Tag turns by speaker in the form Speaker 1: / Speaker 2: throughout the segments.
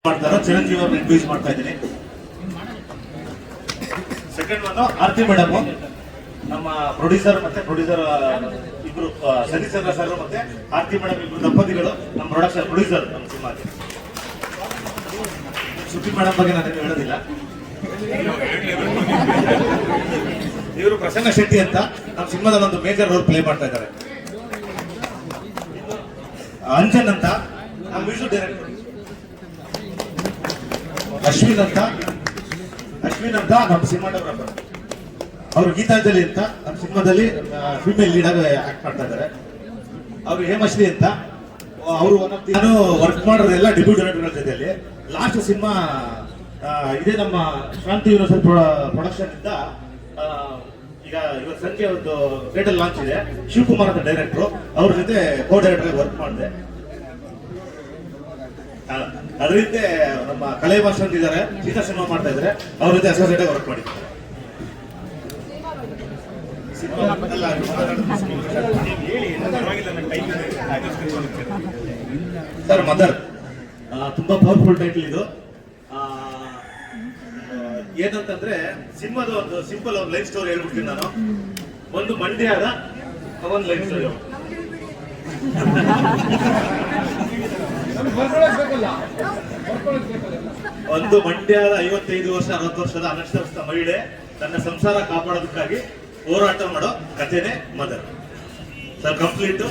Speaker 1: ಮಾಡ್ತಾರೋ ಚಿರಂಜೀವಿ ಅವ್ರನ್ನ ಇಂಟ್ರೊಡ್ಯೂಸ್ ಮಾಡ್ತಾ ಇದ್ದೀನಿ. ಸೆಕೆಂಡ್ ಒನ್ ಆರ್ತಿ ಮೇಡಮ್, ನಮ್ಮ ಪ್ರೊಡ್ಯೂಸರ್ ಇಬ್ರು ಸತೀಶ್ಚಂದ್ರ ಸರ್ ಮತ್ತೆ ಆರ್ತಿ ಮೇಡಮ್ ಇಬ್ರು ದಂಪತಿಗಳು ನಮ್ಮ ಪ್ರೊಡ್ಯೂಸರ್ ನಮ್ಮ ಸಿನಿಮಾಗೆ. ಶ್ರುತಿ ಮೇಡಮ್ ಬಗ್ಗೆ ನಾನು ಹೇಳೋದಿಲ್ಲ. ಇವರು ಪ್ರಸನ್ನ ಶೆಟ್ಟಿ ಅಂತ ನಮ್ಮ ಸಿನಿಮಾದಲ್ಲಿ ಒಂದು ಮೇಜರ್ ರೋಲ್ ಪ್ಲೇ ಮಾಡ್ತಾ ಇದ್ದಾರೆ. ಅಂಜನ್ ಅಂತ ನಮ್ಮ ಮ್ಯೂಸಿಕ್ ಡೈರೆಕ್ಟರ್. ಅಶ್ವಿನ್ ಅಂತ ನಮ್ಮ ಸಿನಿಮಾಟೋಗ್ರಾಫರ್. ಅವರು ಗೀತಾಂಜಲಿ ಅಂತ ನಮ್ಮ ಸಿನಿಮಾದಲ್ಲಿ ಫಿಮೇಲ್ ಲೀಡ್ ಆಗಿ ಆಕ್ಟ್ ಮಾಡ್ತಾ ಇದ್ದಾರೆ. ಅವರು ಹೇಮಶ್ರೀ ಅಂತ ಅವರು ನಾನು ವರ್ಕ್ ಮಾಡೋರೆಲ್ಲ ಡೆಬ್ಯೂ ಡೈರೆಕ್ಟರ್ ಜೊತೆಯಲ್ಲಿ. ಲಾಸ್ಟ್ ಸಿನಿಮಾ ಇದೇ ನಮ್ಮ ಶಾಂತಿ ಯೂನಿವರ್ಸಲ್ ಪ್ರೊಡಕ್ಷನ್ ಇಂದ ಈಗ ಇವತ್ತು ಸಂಜೆ ಒಂದು ಥಿಯೇಟರ್ ಲಾಂಚ್ ಇದೆ. ಶಿವಕುಮಾರ್ ಅಂತ ಡೈರೆಕ್ಟರ್, ಅವ್ರ ಜೊತೆ ಕೋ ಡೈರೆಕ್ಟರ್ ವರ್ಕ್ ಮಾಡಿದೆ. ಅದರಿಂದ ನಮ್ಮ ಕಲೆ ಭಾಷೆ ಇದ್ದಾರೆ, ಸೀತಾ ಸಿನಿಮಾ ಮಾಡ್ತಾ ಇದ್ದಾರೆ, ಅವ್ರ ಜೊತೆ ಅಸೋಸಿಯೇಟ್ ವರ್ಕ್ ಮಾಡಿದ್ದಾರೆ. ಸರ್ ಮದರ್ ತುಂಬಾ ಪವರ್ಫುಲ್ ಟೈಟಲ್ ಇದು. ಏನಂತಂದ್ರೆ ಸಿನಿಮಾದ ಒಂದು ಸಿಂಪಲ್ ಒಂದು ಲೈಫ್ ಸ್ಟೋರಿ ಹೇಳ್ಬಿಡ್ತೀನಿ ನಾನು. ಒಂದು ಮಂಡ್ಯದ ಒಂದು ಲೈಫ್ ಸ್ಟೋರಿ. ಒಂದು ಮಂಡ್ಯದ 55 ವರ್ಷ 60 ವರ್ಷದ ಅನಕ್ಷರಸ್ಥ ಮಹಿಳೆ ತನ್ನ ಸಂಸಾರ ಕಾಪಾಡೋದಕ್ಕಾಗಿ ಹೋರಾಟ ಮಾಡೋ ಕಥೆನೇ mother. Sir complete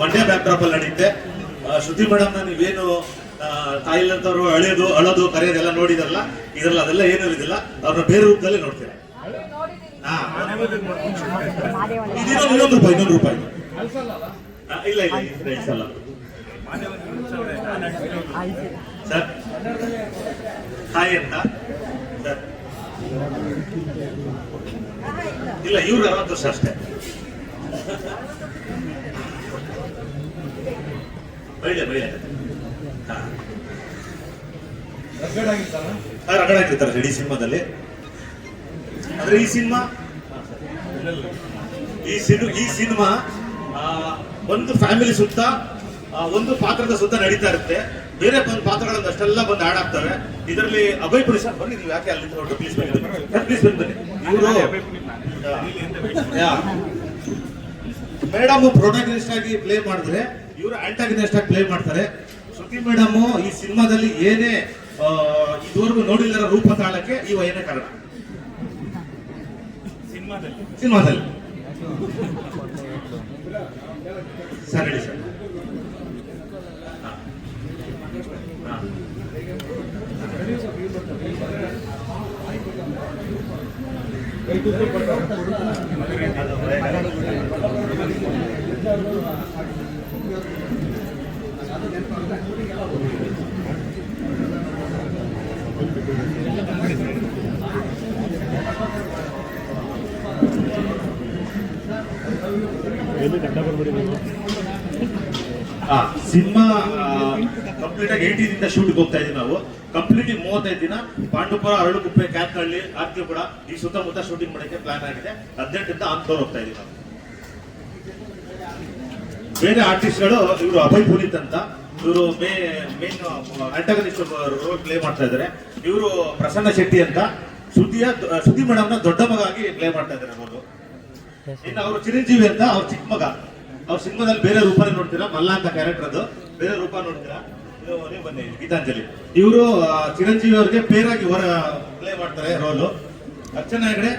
Speaker 1: Mandya back drop ಅಲ್ಲಿ ನಡೆಯುತ್ತೆ. ಶ್ರುತಿ ಮೇಡಮ್ ನೀವೇನು ತಾಯಿಲ್ಲಂತವ್ರು ಅಳೋದು ಕರೆಯೋದೆಲ್ಲ ನೋಡಿದಲ್ಲ, ಇದ್ರಲ್ಲಿ ಅದೆಲ್ಲ ಏನೂ ಇರೋದಿಲ್ಲ. ಅವ್ರನ್ನ ಬೇರೆ ರೂಪದಲ್ಲಿ ನೋಡ್ತೀರಾ. ಇನ್ನೊಂದು ರೂಪಾಯಿ ಇಲ್ಲ ಇಲ್ಸಲ್ಲ ಸರ್. ಹಾಯ್ ಅಂತ ಸರ್. ಇಲ್ಲ ಇವ್ರು 60 ವರ್ಷ ಅಷ್ಟೇ. ಬೈಲೆ ರಗಡಾಗಿರ್ತಾರೆ ಇಡೀ ಸಿನಿಮಾದಲ್ಲಿ. ಆದ್ರೆ ಈ ಸಿನಿಮಾ ಒಂದು ಫ್ಯಾಮಿಲಿ ಸುತ್ತ, ಒಂದು ಪಾತ್ರದ ಸುತ್ತ ನಡೀತಾ ಇರುತ್ತೆ. ಬೇರೆ ಒಂದು ಪಾತ್ರಗಳನ್ನು ಅಷ್ಟೆಲ್ಲ ಬಂದು ಆಡ್ ಆಗ್ತವೆ. ಇದರಲ್ಲಿ ಅಭಯ್ ಪುರಿ ಸರ್ ಬನ್ನಿ, ನೀವು ಯಾಕೆ ಅಲ್ಲಿ ಪ್ಲೀಸ್ ಬನ್ನಿ. ಇವರು ಮೇಡಮ್ ಪ್ರೊಟಾಗನಿಸ್ಟ್ ಆಗಿ ಪ್ಲೇ ಮಾಡಿದ್ರೆ, ಇವರು ಆಂಟಾಗನಿಸ್ಟ್ ಆಗಿ ಪ್ಲೇ ಮಾಡ್ತಾರೆ. ಶ್ರುತಿ ಮೇಡಮ್ ಈ ಸಿನಿಮಾದಲ್ಲಿ ಏನೇ ಇದುವರೆಗೂ ನೋಡಿಲ್ಲರ ರೂಪ ತಾಳಕ್ಕೆ ಈ ವಯನೇ ಕಾರಣ. ಸಿನಿಮಾದಲ್ಲಿ ಸರ್ ಹೇಳಿ ಸರ್. ಸಿನಿಮಾ ಕಂಪ್ಲೀಟ್ ಆಗಿ 18 ದಿನ ಶೂಟಿಂಗ್ ಹೋಗ್ತಾ ಇದೀವಿ ನಾವು. ಕಂಪ್ಲೀಟ್ 35 ದಿನ ಪಾಂಡುಪುರ, ಅರಳುಗುಪ್ಪೆ, ಕ್ಯಾತ್ನಹಳ್ಳಿ, ಆರ್ತಿಪುರ ಈ ಸುತ್ತಮುತ್ತ ಶೂಟಿಂಗ್ ಮಾಡಕ್ಕೆ ಪ್ಲಾನ್ ಆಗಿದೆ. 18 ಆಂತೋರ್ ಹೋಗ್ತಾ ಇದೀವಿ ನಾವು. ಬೇರೆ ಆರ್ಟಿಸ್ಟ್ಗಳು ಇವರು ಅಭಯ್ ಪುನೀತ್ ಅಂತ, ಇವರು ಮೇನ್ ಆಂಟಾಗನಿಸ್ಟ್ ರೋಲ್ ಪ್ಲೇ ಮಾಡ್ತಾ ಇದ್ದಾರೆ. ಇವರು ಪ್ರಸನ್ನ ಶೆಟ್ಟಿ ಅಂತ ಸುದ್ದಿ ಮೇಡಮ್ನ ದೊಡ್ಡ ಮಗ ಆಗಿ ಪ್ಲೇ ಮಾಡ್ತಾ ಇದ್ದಾರೆ ರೋಲು. ಇನ್ನು ಅವರು ಚಿರಂಜೀವಿ ಅಂತ ಅವ್ರ ಚಿಕ್ಕ ಮಗ. ಅವ್ರ ಸಿನಿಮಾದಲ್ಲಿ ಬೇರೆ ರೂಪನೇ ನೋಡ್ತೀರಾ, ಮಲ್ಲ ಅಂತ ಕ್ಯಾರೆಕ್ಟರ್, ಅದು ಬೇರೆ ರೂಪ ನೋಡ್ತೀರಾ. ನೀವು ಬನ್ನಿ ಗೀತಾಂಜಲಿ. ಇವರು ಚಿರಂಜೀವಿ ಅವ್ರಿಗೆ ಪೇರಾಗಿ ಪ್ಲೇ ಮಾಡ್ತಾರೆ ರೋಲು. ಅರ್ಚನಾ ಹೆಗಡೆ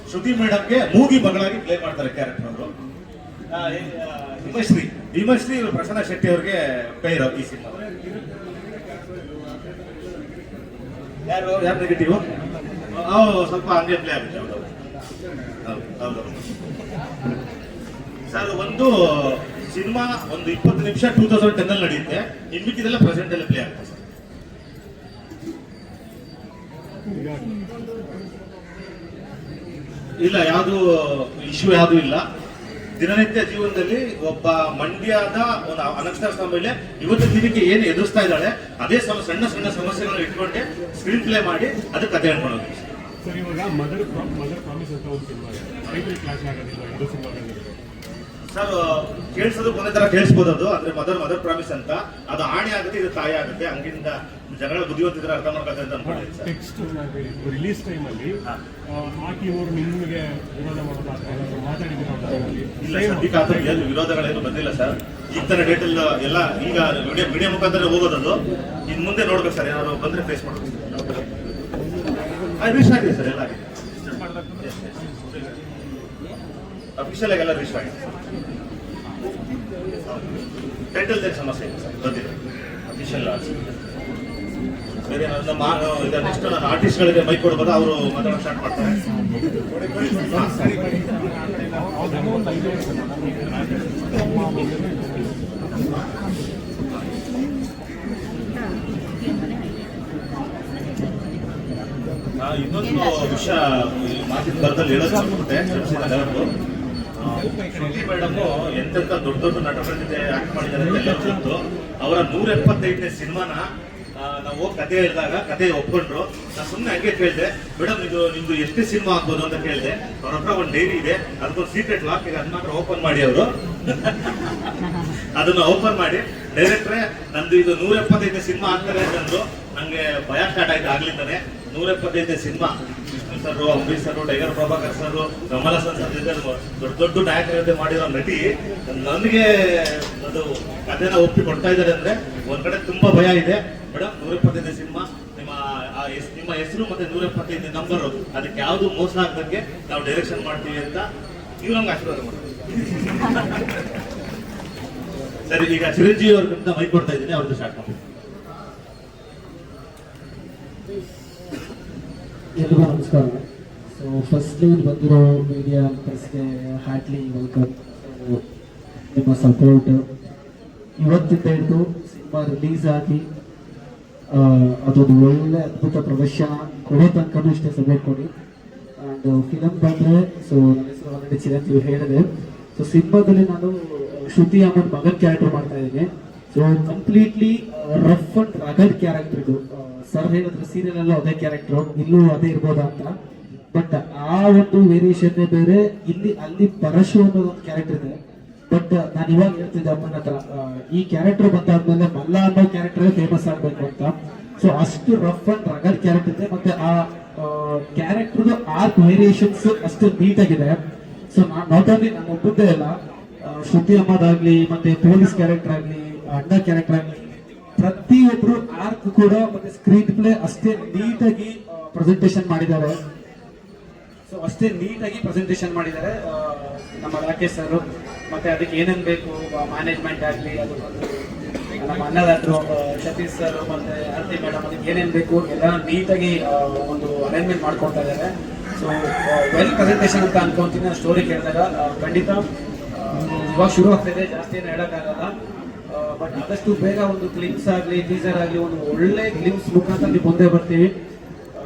Speaker 1: ಶ್ರುತಿ ಮೇಡಮ್ಗೆ ಮೂಗಿ ಮಗಳಾಗಿ ಪ್ಲೇ ಮಾಡ್ತಾರೆ ಕ್ಯಾರೆಕ್ಟರ್ ಅವರು. ಹಿಮಶ್ರೀ ಇವರು ಪ್ರಸನ್ನ ಶೆಟ್ಟಿ ಅವ್ರಿಗೆ ಪೇರು ಈ ಸಿನಿಮಾ. ಯಾರು ನೆಗೆಟಿವ್ ಸ್ವಲ್ಪ ಹಂಗೆ ಪ್ಲೇ ಆಗುತ್ತೆ. ಹೌದು ಸರ್. ಒಂದು ಸಿನಿಮಾ ಒಂದು 20 ನಿಮಿಷ 2010 ಅಲ್ಲಿ ನಡೆಯುತ್ತೆ. ಇನ್ಮಿಕ್ಕಿದೆಲ್ಲ ಪ್ರೆಸೆಂಟ್ ಅಲ್ಲಿ ಪ್ಲೇ ಆಗುತ್ತೆ ಸರ್. ಇಲ್ಲ ಯಾವುದು ಇಶ್ಯೂ ಯಾವುದು ಇಲ್ಲ. ದಿನನಿತ್ಯ ಜೀವನದಲ್ಲಿ ಒಬ್ಬ ಮಂಡ್ಯದ ಒಂದು ಅನಕ್ಷರಸ್ಥ ಮಹಿಳೆ ಇವತ್ತು ದಿನಕ್ಕೆ ಏನು ಎದುರಿಸ್ತಾ ಇದ್ದಾಳೆ, ಅದೇ ಸಣ್ಣ ಸಮಸ್ಯೆಗಳನ್ನ ಇಟ್ಕೊಂಡೆ ಸ್ಕ್ರೀನ್ ಪ್ಲೇ ಮಾಡಿ ಅದಕ್ಕೆ ಕಥೆ ಹೇಳ್ಕೊಂಡು ಹೋಗಿ.
Speaker 2: ಸರ್ ಇವಾಗ ಮದರ್ ಪ್ರಾಮಿಸ್ ಅಂತ ಒಂದು ಸಿನಿಮಾ ಇದೆ, ಕ್ಲಾಶ್ ಆಗೋದಿಲ್ಲ, ಇದು ಸಿನಿಮಾ
Speaker 1: ಸರ್ ಕೇಳಿಸೋದು ಕೊನೆ ತರ ಕೇಳಿಸ್ಬೋದು ಅದು, ಅಂದ್ರೆ ಮದರ್ ಪ್ರಾಮಿಸ್ ಅಂತ, ಅದು ಆಣೆ ಆಗುತ್ತೆ, ಇದು ತಾಯಿ ಆಗುತ್ತೆ, ಹಂಗಿಂದ ಜನಗಳ ಬುದ್ಧಿವಂತಿದ್ರೆ ಅರ್ಥ ಮಾಡ್ಕೊಳ್ತಾರೆ ಅಂತ ಅನ್ಕೊಂಡಿದ್ದೀನಿ ಸರ್.
Speaker 2: ಟೆಕ್ಸ್ಟ್ ರಿಲೀಸ್ ಟೈಮಲ್ಲಿ ಹಾಕಿವರು ನಿಮಗೆ ವಿರೋಧ ಮಾಡೋದು ಮಾತಾಡಿದ್ರು?
Speaker 1: ಇಲ್ಲ ಸದ್ಯಕ್ಕೆ ಆ ಥರ ಏನು ವಿರೋಧಗಳೇನು ಬಂದಿಲ್ಲ ಸರ್. ಈಗ ತರ ಡೇಟಲ್ಲಿ ಎಲ್ಲ ಈಗ ಮೀಡಿಯಾ ಮುಖಾಂತರ ಹೋಗೋದದು, ಇನ್ನು ಮುಂದೆ ನೋಡ್ಬೇಕು ಸರ್, ಏನಾದ್ರು ಬಂದ್ರೆ ಫೇಸ್ ಮಾಡ್ಬೇಕು ರೀಚ್ ಆಗಿದೆ ಸರ್, ಎಲ್ಲ ಆಗಿದೆ, ಅಫಿಷಿಯಲ್ ಆಗಿ ಎಲ್ಲ ರೀಚ್ ಆಗಿದೆ. ಟೈಟಲ್ ಸಮಸ್ಯೆ ಇಲ್ಲ ಸರ್, ಬಂದಿದೆ ಅಫಿಷಿಯಲ್. ಬೇರೆ ನಮ್ಮ ಈಗ ನೆಕ್ಸ್ಟ್ ನಾನು ಆರ್ಟಿಸ್ಟ್ಗಳಿಗೆ ಮೈಕ್ ಕೊಡ್ಬೋದು, ಅವರು ಮಾತಾಡೋಕೆ ಸ್ಟಾರ್ಟ್ ಮಾಡ್ತಾರೆ. ಇನ್ನೊಂದು ವಿಷಯ ಮಾತಿನ ಬರದಲ್ಲಿ ಹೇಳೋದು ಶ್ರುತಿ ಮೇಡಮ್ ಎಂತೆಂತ ದೊಡ್ಡ ದೊಡ್ಡ ನಟರ ಜೊತೆ ಆಕ್ಟ್ ಮಾಡಿದ್ದಾರೆ ಅಂತ ಎಲ್ಲರೂ ಗೊತ್ತು. ಅವರ 175ನೇ ಸಿನಿಮಾನ ನಾವು ಕತೆ ಹೇಳಿದಾಗ ಕತೆ ಒಪ್ಕೊಂಡ್ರು. ನಾನು ಸುಮ್ಮನೆ ಹಂಗೆ ಕೇಳಿದೆ, ಮೇಡಮ್ ಇದು ನಿಮ್ದು ಎಷ್ಟೇ ಸಿನಿಮಾ ಆಗ್ಬೋದು ಅಂತ ಕೇಳಿದೆ. ಅವ್ರ ಹತ್ರ ಒಂದು ಡೈರಿ ಇದೆ, ಅದಕ್ಕೊಂದು ಸೀಕ್ರೆಟ್ ಲಾಕ್ ಇದೆ, ಅದನ್ನ ಮಾತ್ರ ಓಪನ್ ಮಾಡಿ ಅವರು ಅದನ್ನ ಓಪನ್ ಮಾಡಿ ಡೈರೆಕ್ಟ್ರೆ ನಂದು ಇದು 175ನೇ ಸಿನಿಮಾ ಆಗ್ತಾರೆ ಅಂತಂದ್ರು. ನಂಗೆ ಭಯ ಸ್ಟಾರ್ಟ್ ಆಯ್ತು ಆಗ್ಲಿದ್ದಾನೆ. 175ನೇ cinema, Vishnu sir, Ambareesh sir, tiger Prabhakar sir, Kamal Haasan sir ಜೊತೆ ದೊಡ್ಡ ದೊಡ್ಡ ನಾಯಕರ ಜೊತೆ ಮಾಡಿರೋ ನಟಿ ನನಗೆ ಅದು ಕಥೆನ ಒಪ್ಪಿ ಕೊಡ್ತಾ ಇದ್ದಾರೆ ಅಂದ್ರೆ ಒಂದ್ ಕಡೆ ತುಂಬಾ ಭಯ ಇದೆ. ಮೇಡಮ್ 175ನೇ ಸಿನಿಮಾ, ನಿಮ್ಮ ಹೆಸರು ಮತ್ತೆ 175 ನಂಬರ್, ಅದಕ್ಕೆ ಯಾವ್ದು ಮೋಸ ಆಗ್ದಂಗೆ ನಾವು ಡೈರೆಕ್ಷನ್ ಮಾಡ್ತೀವಿ ಅಂತ ಇವ್ರು ನಮ್ಗೆ ಆಶೀರ್ವಾದ ಮಾಡ್ತೀವಿ. ಸರಿ, ಈಗ ಚಿರಂಜೀವಿ ಅವ್ರಿಗಿಂತ ಮೈಕ್ ಕೊಡ್ತಾ ಇದ್ದೀನಿ, ಅವ್ರದ್ದು ಸ್ಟಾರ್ಟ್ ಮಾಡಿ.
Speaker 3: ಎಲ್ರಿಗೂ ನಮಸ್ಕಾರ. ಸೊ ಫಸ್ಟ್ಲಿ ಇಲ್ಲಿ ಬಂದಿರೋ ಮೀಡಿಯಾ ಪ್ರೆಸ್ಗೆ ಹಾರ್ಟ್ಲಿ ವೆಲ್ಕಮ್. ನಿಮ್ಮ ಸಪೋರ್ಟ್ ಇವತ್ತಿಂದ ಹಿಡಿದು ಸಿನಿಮಾ ರಿಲೀಸ್ ಆಗಿ ಅದೊಂದು ಒಳ್ಳೆ ಅದ್ಭುತ ಪ್ರದರ್ಶನ ಕೊಡೋ ತನಕನೂ ಇಷ್ಟೇ ಸಪೋರ್ಟ್ ಕೊಡಿ. ಆ್ಯಂಡ್ ಫಿಲಮ್ ಬಂದರೆ, ಸೊ ನನ್ನ ಹೆಸರು ಆಲ್ರೆಡಿ ಚಿರಂಜೀವಿ ಹೇಳಿದೆ. ಸೊ ಸಿನಿಮಾದಲ್ಲಿ ನಾನು ಶ್ರುತಿ ಅಮ್ಮನ್ ಮಗನ್ ಕ್ಯಾರೆಕ್ಟರ್ ಮಾಡ್ತಾ ಇದ್ದೀನಿ. So completely rough and rugged character ಇದು. ಸರ್ ಹೇಳಿದ್ರೆ ಸೀರಿಯಲ್ ಅಲ್ಲೂ ಅದೇ ಕ್ಯಾರೆಕ್ಟರ್, ಇಲ್ಲೂ ಅದೇ ಇರ್ಬೋದಾ ಅಂತ. ಬಟ್ ಆ ಒಂದು ವೇರಿಯೇಷನ್ ಬೇರೆ, ಅಲ್ಲಿ ಪರಶು ಅನ್ನೋ ಒಂದು ಕ್ಯಾರೆಕ್ಟರ್ ಇದೆ. ಬಟ್ ನಾನು ಇವಾಗ ಹೇಳ್ತಿದ್ದೆ ಅಮ್ಮನ ಹತ್ರ, ಈ ಕ್ಯಾರೆಕ್ಟರ್ ಬಂದಾದ್ಮೇಲೆ ಮಲ್ಲ ಅನ್ನೋ ಕ್ಯಾರೆಕ್ಟರ್ ಫೇಮಸ್ ಆಗ್ಬೇಕು ಅಂತ. ಸೊ ಅಷ್ಟು ರಫ್ ಅಂಡ್ ರಗಡ್ ಕ್ಯಾರೆಕ್ಟರ್ ಇದೆ. ಮತ್ತೆ ಆ ಕ್ಯಾರೆಕ್ಟರ್ ಆರ್ಟ್ ವೇರಿಯೇಷನ್ಸ್ ಅಷ್ಟು ನೀಟಾಗಿದೆ. ಸೊ ನಾಟ್ ಓನ್ಲಿ ನಾನು ಒಬ್ಬದ್ದೇ ಅಲ್ಲ, ಶ್ರುತಿ ಅಮ್ಮದಾಗ್ಲಿ, ಮತ್ತೆ ಪೊಲೀಸ್ ಕ್ಯಾರೆಕ್ಟರ್ ಆಗ್ಲಿ, ಅಣ್ಣ ಕ್ಯಾರೆಕ್ಟರ್ ಆಗ್ಲಿ, ಪ್ರತಿಯೊಬ್ರು ಆರ್ಕ್ ಕೂಡ ಮತ್ತೆ ಸ್ಕ್ರೀನ್ ಪ್ಲೇ ಅಷ್ಟೇ ನೀಟಾಗಿ ಪ್ರೆಸೆಂಟೇಷನ್ ಮಾಡಿದ್ದಾರೆ. ಸೊ ಅಷ್ಟೇ ನೀಟಾಗಿ ಪ್ರೆಸೆಂಟೇಷನ್ ಮಾಡಿದ್ದಾರೆ ನಮ್ಮ ರಾಕೇಶ್ ಸರ್. ಮತ್ತೆ ಅದಕ್ಕೆ ಏನೇನು ಬೇಕು ಮ್ಯಾನೇಜ್ಮೆಂಟ್ ಆಗಲಿ, ಅದು ನಮ್ಮ ಅನ್ನದಾತರು ಸತೀಶ್ ಸರ್ ಮತ್ತೆ ಆರತಿ ಮೇಡಮ್, ಅದಕ್ಕೆ ಏನೇನು ಬೇಕು ಎಲ್ಲ ನೀಟಾಗಿ ಒಂದು ಅರೇಂಜ್ಮೆಂಟ್ ಮಾಡ್ಕೊಳ್ತಾ ಇದ್ದಾರೆ. ಸೊ ವೆಲ್ ಪ್ರೆಸೆಂಟೇಷನ್ ಅಂತ ಅನ್ಕೊಂತೀನಿ. ಸ್ಟೋರಿ ಕೇಳಿದಾಗ ಖಂಡಿತ ಇವಾಗ ಶುರು ಆಗ್ತಿದೆ, ಜಾಸ್ತಿ ಏನು ಹೇಳೋಕ್ಕಾಗಲ್ಲ. ಬಟ್ ಆದಷ್ಟು ಬೇಗ ಒಂದು ಕ್ಲಿಪ್ಸ್ ಆಗಲಿ, ಟೀಸರ್ ಆಗಲಿ, ಒಂದು ಒಳ್ಳೆ ಕ್ಲಿಪ್ಸ್ ಮುಖಾಂತರ ನೀವು ಮುಂದೆ ಬರ್ತೀವಿ.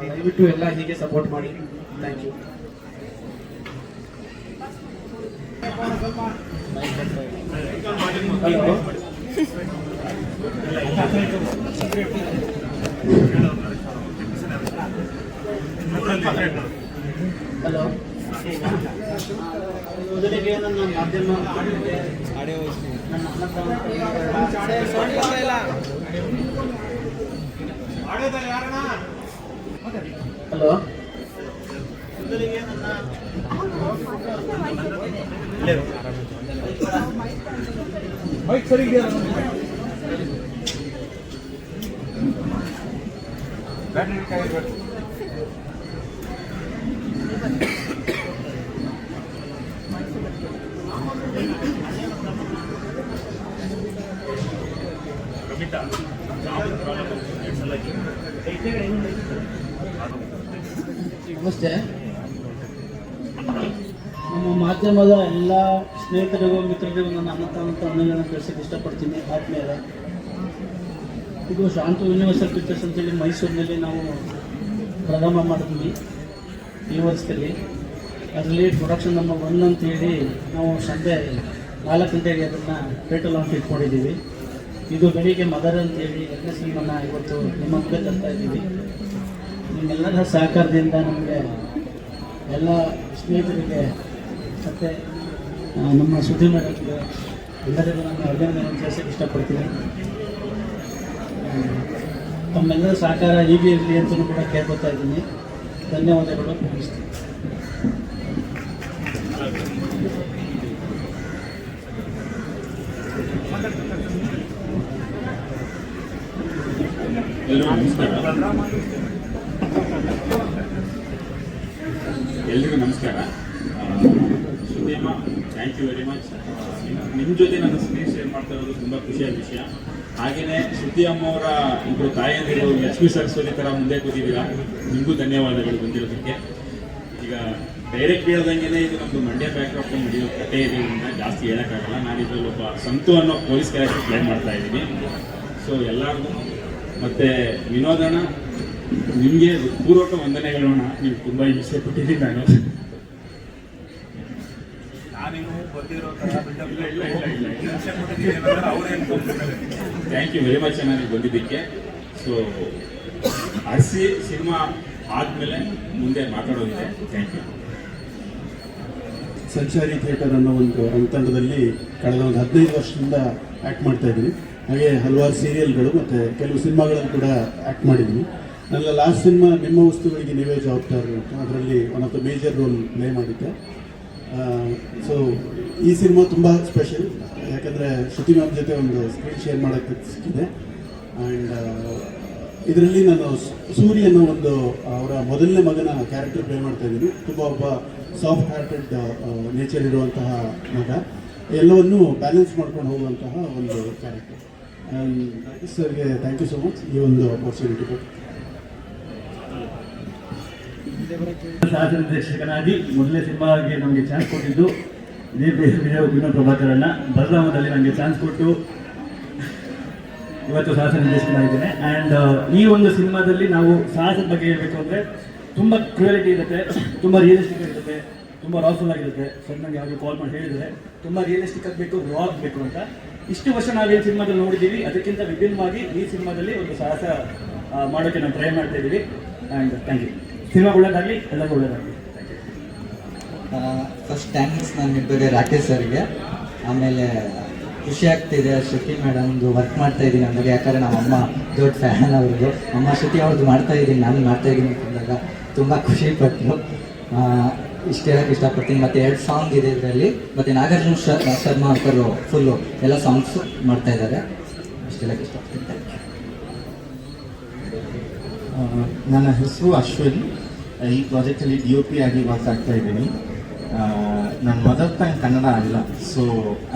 Speaker 3: ದಯವಿಟ್ಟು ಎಲ್ಲ ಹೀಗೆ ಸಪೋರ್ಟ್ ಮಾಡಿ. Thank you. ಹಲೋ, ಮೊದಲಿಗೆ ನನ್ನ ಮಾಧ್ಯಮ ಹಲೋ, ಮೊದಲಿಗೆ ನನ್ನ ಸರಿ ನಮಸ್ತೆ. ನಮ್ಮ ಮಾಧ್ಯಮದ ಎಲ್ಲ ಸ್ನೇಹಿತರಿಗೂ ಮಿತ್ರರಿಗೂ ನನ್ನ ಅನಂತ ವಂದನೆಗಳನ್ನು ತಿಳಿಸೋಕ್ಕೆ ಇಷ್ಟಪಡ್ತೀನಿ. ಆದ್ಮೇಲೆ ಇದು ಶಾಂತು ಯೂನಿವರ್ಸಲ್ ಪಿಕ್ಚರ್ಸ್ ಅಂತೇಳಿ ಮೈಸೂರಿನಲ್ಲಿ ನಾವು ಪ್ರಾರಂಭ ಮಾಡಿದ್ವಿ ಈ ವರ್ಷದಲ್ಲಿ. ಅದರಲ್ಲಿ ಪ್ರೊಡಕ್ಷನ್ ನಂಬರ್ 1 ಅಂತೇಳಿ ನಾವು ಸಂಜೆ 4 ಗಂಟೆಗೆ ಅದನ್ನು ಪೇಟಲ್ ಲಾಂಚ್ ಇಟ್ಕೊಂಡಿದ್ದೀವಿ. ಇದು ಬೆಳಿಗ್ಗೆ ಮದರ್ ಅಂತೇಳಿ 2ನೇ ಸಿನಿಮಾನ ಇವತ್ತು ನಿಮ್ಮ ಮುಂದೆ ತರ್ತಾ ಇದ್ದೀವಿ. ನಿಮ್ಮೆಲ್ಲರ ಸಹಕಾರದಿಂದ ನಮಗೆ ಎಲ್ಲ ಸ್ನೇಹಿತರಿಗೆ ಮತ್ತು ನಮ್ಮ ಸುದ್ದಿ ಮೇಡಮ್ ಎಲ್ಲರಿಗೂ ನಾನು ಅಭಿನಂದನೆ ತಿಳಿಸೋಕ್ಕೆ ಇಷ್ಟಪಡ್ತೀನಿ. ತಮ್ಮೆಲ್ಲರ ಸಹಕಾರ ಹೀಗೆ ಇರಲಿ ಅಂತಲೂ ಕೂಡ ಕೇಳ್ಕೊತಾ ಇದ್ದೀನಿ. ಧನ್ಯವಾದಗಳು. ಮುಗಿಸ್ತೀನಿ.
Speaker 4: ಎಲ್ರಿಗೂ ನಮಸ್ಕಾರ. ಸುದೀಮ, ಥ್ಯಾಂಕ್ ಯು ವೆರಿ ಮಚ್. ನಿಮ್ಮ ಜೊತೆ ನಾನು ಸ್ಕ್ರೀನ್ ಶೇರ್ ಮಾಡ್ತಾ ಇರೋದು ತುಂಬ ಖುಷಿಯಾದ ವಿಷಯ. ಹಾಗೆಯೇ ಶ್ರುತಿ ಅಮ್ಮವರ ಇಬ್ಬರು ತಾಯಂದಿರು ಲಕ್ಷ್ಮೀ ಸರಸ್ವತಿ ಥರ ಮುಂದೆ ಕೂತಿದ್ದೀರಾ, ನಿಮಗೂ ಧನ್ಯವಾದಗಳು ಬಂದಿರೋದಕ್ಕೆ. ಈಗ ಡೈರೆಕ್ಟ್ ಹೇಳ್ದಂಗೆ ಇದು ನಮ್ಮದು ಮಂಡ್ಯ ಬ್ಯಾಕ್ಡ್ರಾಪ್ ನಡೆಯೋ ಕಥೆ ಇದರಿಂದ ಜಾಸ್ತಿ ಹೇಳೋಕ್ಕಾಗಲ್ಲ. ನಾನು ಇದರಲ್ಲಿ ಒಬ್ಬ ಸಂತು ಅನ್ನೋ ಪೊಲೀಸ್ ಕ್ಯಾರೆಕ್ಟರ್ ಪ್ಲೇ ಮಾಡ್ತಾ ಇದ್ದೀನಿ. ಸೊ ಎಲ್ಲರಿಗೂ ಮತ್ತು ವಿನೋದನ ನಿಮಗೆ ಪೂರ್ವಕ ವಂದನೆಗಳೋಣ. ನೀವು ತುಂಬ ಹಿಂಸೆ ಕೊಟ್ಟಿದ್ದೀನಿ. ನಾನೇನು ಬರ್ತಿರೋ ಥ್ಯಾಂಕ್ ಯು ವೆರಿ ಮಚ್ ನನಗೆ ಬಂದಿದ್ದಕ್ಕೆ. ಸೊ ಅರ್ಸಿ ಸಿನಿಮಾ ಆದಮೇಲೆ ಮುಂದೆ ಮಾತಾಡೋದಿದೆ. Thank you.
Speaker 5: ಸಂಚಾರಿ ಥಿಯೇಟರ್ ಅನ್ನೋ ಒಂದು ರಂಗತಂಡದಲ್ಲಿ ಕಳೆದ ಒಂದು 15 ವರ್ಷದಿಂದ ಆ್ಯಕ್ಟ್ ಮಾಡ್ತಾ ಇದ್ದೀನಿ. ಹಾಗೆ ಹಲವಾರು ಸೀರಿಯಲ್ಗಳು ಮತ್ತು ಕೆಲವು ಸಿನಿಮಾಗಳಲ್ಲಿ ಕೂಡ ಆ್ಯಕ್ಟ್ ಮಾಡಿದ್ದೀನಿ. ನನ್ನ ಲಾಸ್ಟ್ ಸಿನಿಮಾ ನಿಮ್ಮ ವಸ್ತುಗಳಿಗೆ ನೀವೇ ಜವಾಬ್ದಾರರು ಅಂತ, ಅದರಲ್ಲಿ one of the major role play ಮಾಡಿದ್ದೆ. ಸೊ ಈ ಸಿನಿಮಾ ತುಂಬ ಸ್ಪೆಷಲ್, ಯಾಕಂದರೆ ಶ್ರುತಿ ಮ್ಯಾಮ್ ಜೊತೆ ಒಂದು ಸ್ಕ್ರೀನ್ ಶೇರ್ ಮಾಡೋಕ್ಕೆ ಸಿಕ್ಕಿದೆ. ಆ್ಯಂಡ್ ಇದರಲ್ಲಿ ನಾನು ಸೂರಿ ಅನ್ನೋ ಒಂದು ಅವರ ಮೊದಲನೇ ಮಗನ ಕ್ಯಾರೆಕ್ಟರ್ ಪ್ಲೇ ಮಾಡ್ತಾ ಇದ್ದೀನಿ. ತುಂಬ ಒಬ್ಬ ಸಾಫ್ಟ್ ಹಾರ್ಟೆಡ್ ನೇಚರ್ ಇರುವಂತಹ ಮಗ, ಎಲ್ಲವನ್ನೂ ಬ್ಯಾಲೆನ್ಸ್ ಮಾಡ್ಕೊಂಡು ಹೋಗುವಂತಹ ಒಂದು ಕ್ಯಾರೆಕ್ಟರ್. ಸರ್ಗೆ ಥ್ಯಾಂಕ್ ಯು ಸೊ ಮಚ್ ಈ ಒಂದು ಅಪರ್ಚುನಿಟಿ ಕೊಟ್ಟು.
Speaker 3: ಸಹ ನಿರ್ದೇಶಕನಾಗಿ ಮೊದಲನೇ ಸಿನಿಮಾಗೆ ನಮಗೆ ಚಾನ್ಸ್ ಕೊಟ್ಟಿದ್ದು ಇದೇ ವಿನೋದ್ ಪ್ರಭಾಕರಣ್ಣ. ಬಲರಾಮದಲ್ಲಿ ನನಗೆ ಚಾನ್ಸ್ ಕೊಟ್ಟು ಇವತ್ತು ಸಾಹಸ ನಿರ್ದೇಶಕನಾಗಿದ್ದೇನೆ. ಆ್ಯಂಡ್ ಈ ಒಂದು ಸಿನಿಮಾದಲ್ಲಿ ನಾವು ಸಾಹಸದ ಬಗ್ಗೆ ಹೇಳಬೇಕು ಅಂದರೆ ತುಂಬ ಕ್ರೂಯಲಿಟಿ ಇರುತ್ತೆ, ತುಂಬ ರಿಯಲಿಸ್ಟಿಕ್ ಇರುತ್ತೆ, ತುಂಬ ರಾಫುಲ್ ಆಗಿರುತ್ತೆ. ಸರ್ ನನಗೆ ಯಾವುದು ಕಾಲ್ ಮಾಡಿ ಹೇಳಿದರೆ ತುಂಬ ರಿಯಲಿಸ್ಟಿಕ್ ಆಗಬೇಕು, ರಾ ಆಗಬೇಕು ಅಂತ. ಇಷ್ಟು ವರ್ಷ ನಾವೇನು ಸಿನಿಮಾದಲ್ಲಿ ನೋಡಿದ್ದೀವಿ ಅದಕ್ಕಿಂತ ವಿಭಿನ್ನವಾಗಿ ಈ ಸಿನಿಮಾದಲ್ಲಿ ಒಂದು ಸಾಹಸ ಮಾಡೋಕ್ಕೆ ನಾವು ಟ್ರೈ ಮಾಡ್ತಾ ಇದ್ದೀವಿ. And thank you. ಸಿನಿಮಾ ಒಳ್ಳೆಯದಾಗಲಿ, ಎಲ್ಲರಿಗೂ ಒಳ್ಳೆಯದಾಗಲಿ.
Speaker 6: ಫಸ್ಟ್ ಥ್ಯಾಂಕ್ಸ್ ನಾನು ಇಬ್ಬರಿಗೆ ರಾಕೇಶ್ ಸರ್ಗೆ. ಆಮೇಲೆ ಖುಷಿ ಆಗ್ತಿದೆ ಶ್ರುತಿ ಮೇಡಮ್ದು ವರ್ಕ್ ಮಾಡ್ತಾ ಇದ್ದೀನಿ ಅಂದಾಗ, ಯಾಕಂದರೆ ನಮ್ಮ ಅಮ್ಮ ದೊಡ್ಡ ಫ್ಯಾನ್ ಅವ್ರದ್ದು. ಅಮ್ಮ ಶ್ರುತಿ ಅವ್ರದ್ದು ಮಾಡ್ತಾ ಇದ್ದೀನಿ, ನಾನು ಮಾಡ್ತಾ ಇದ್ದೀನಿ ಅಂದಾಗ ತುಂಬ ಖುಷಿ ಪಟ್ಟರು. ಇಷ್ಟು ಹೇಳೋಕ್ಕೆ ಇಷ್ಟಪಡ್ತೀನಿ. ಮತ್ತು 2 ಸಾಂಗ್ ಇದೆ ಇದರಲ್ಲಿ, ಮತ್ತು ನಾಗಾರ್ಜುನ ಶರ್ಮಾ ಅಂತರು ಫುಲ್ಲು ಎಲ್ಲ ಸಾಂಗ್ಸು ಮಾಡ್ತಾ ಇದ್ದಾರೆ. ಇಷ್ಟು ಹೇಳೋಕ್ಕೆ ಇಷ್ಟಪಡ್ತೀನಿ. Thank you.
Speaker 7: ನನ್ನ ಹೆಸರು ಅಶ್ವಿನ್. ಈ ಪ್ರಾಜೆಕ್ಟಲ್ಲಿ DOP ಆಗಿ ವರ್ಕ್ ಆಗ್ತಾ ಇದ್ದೀನಿ. ನನ್ನ ಮದರ್ ಟಂಗ್ ಕನ್ನಡ ಅಲ್ಲ, so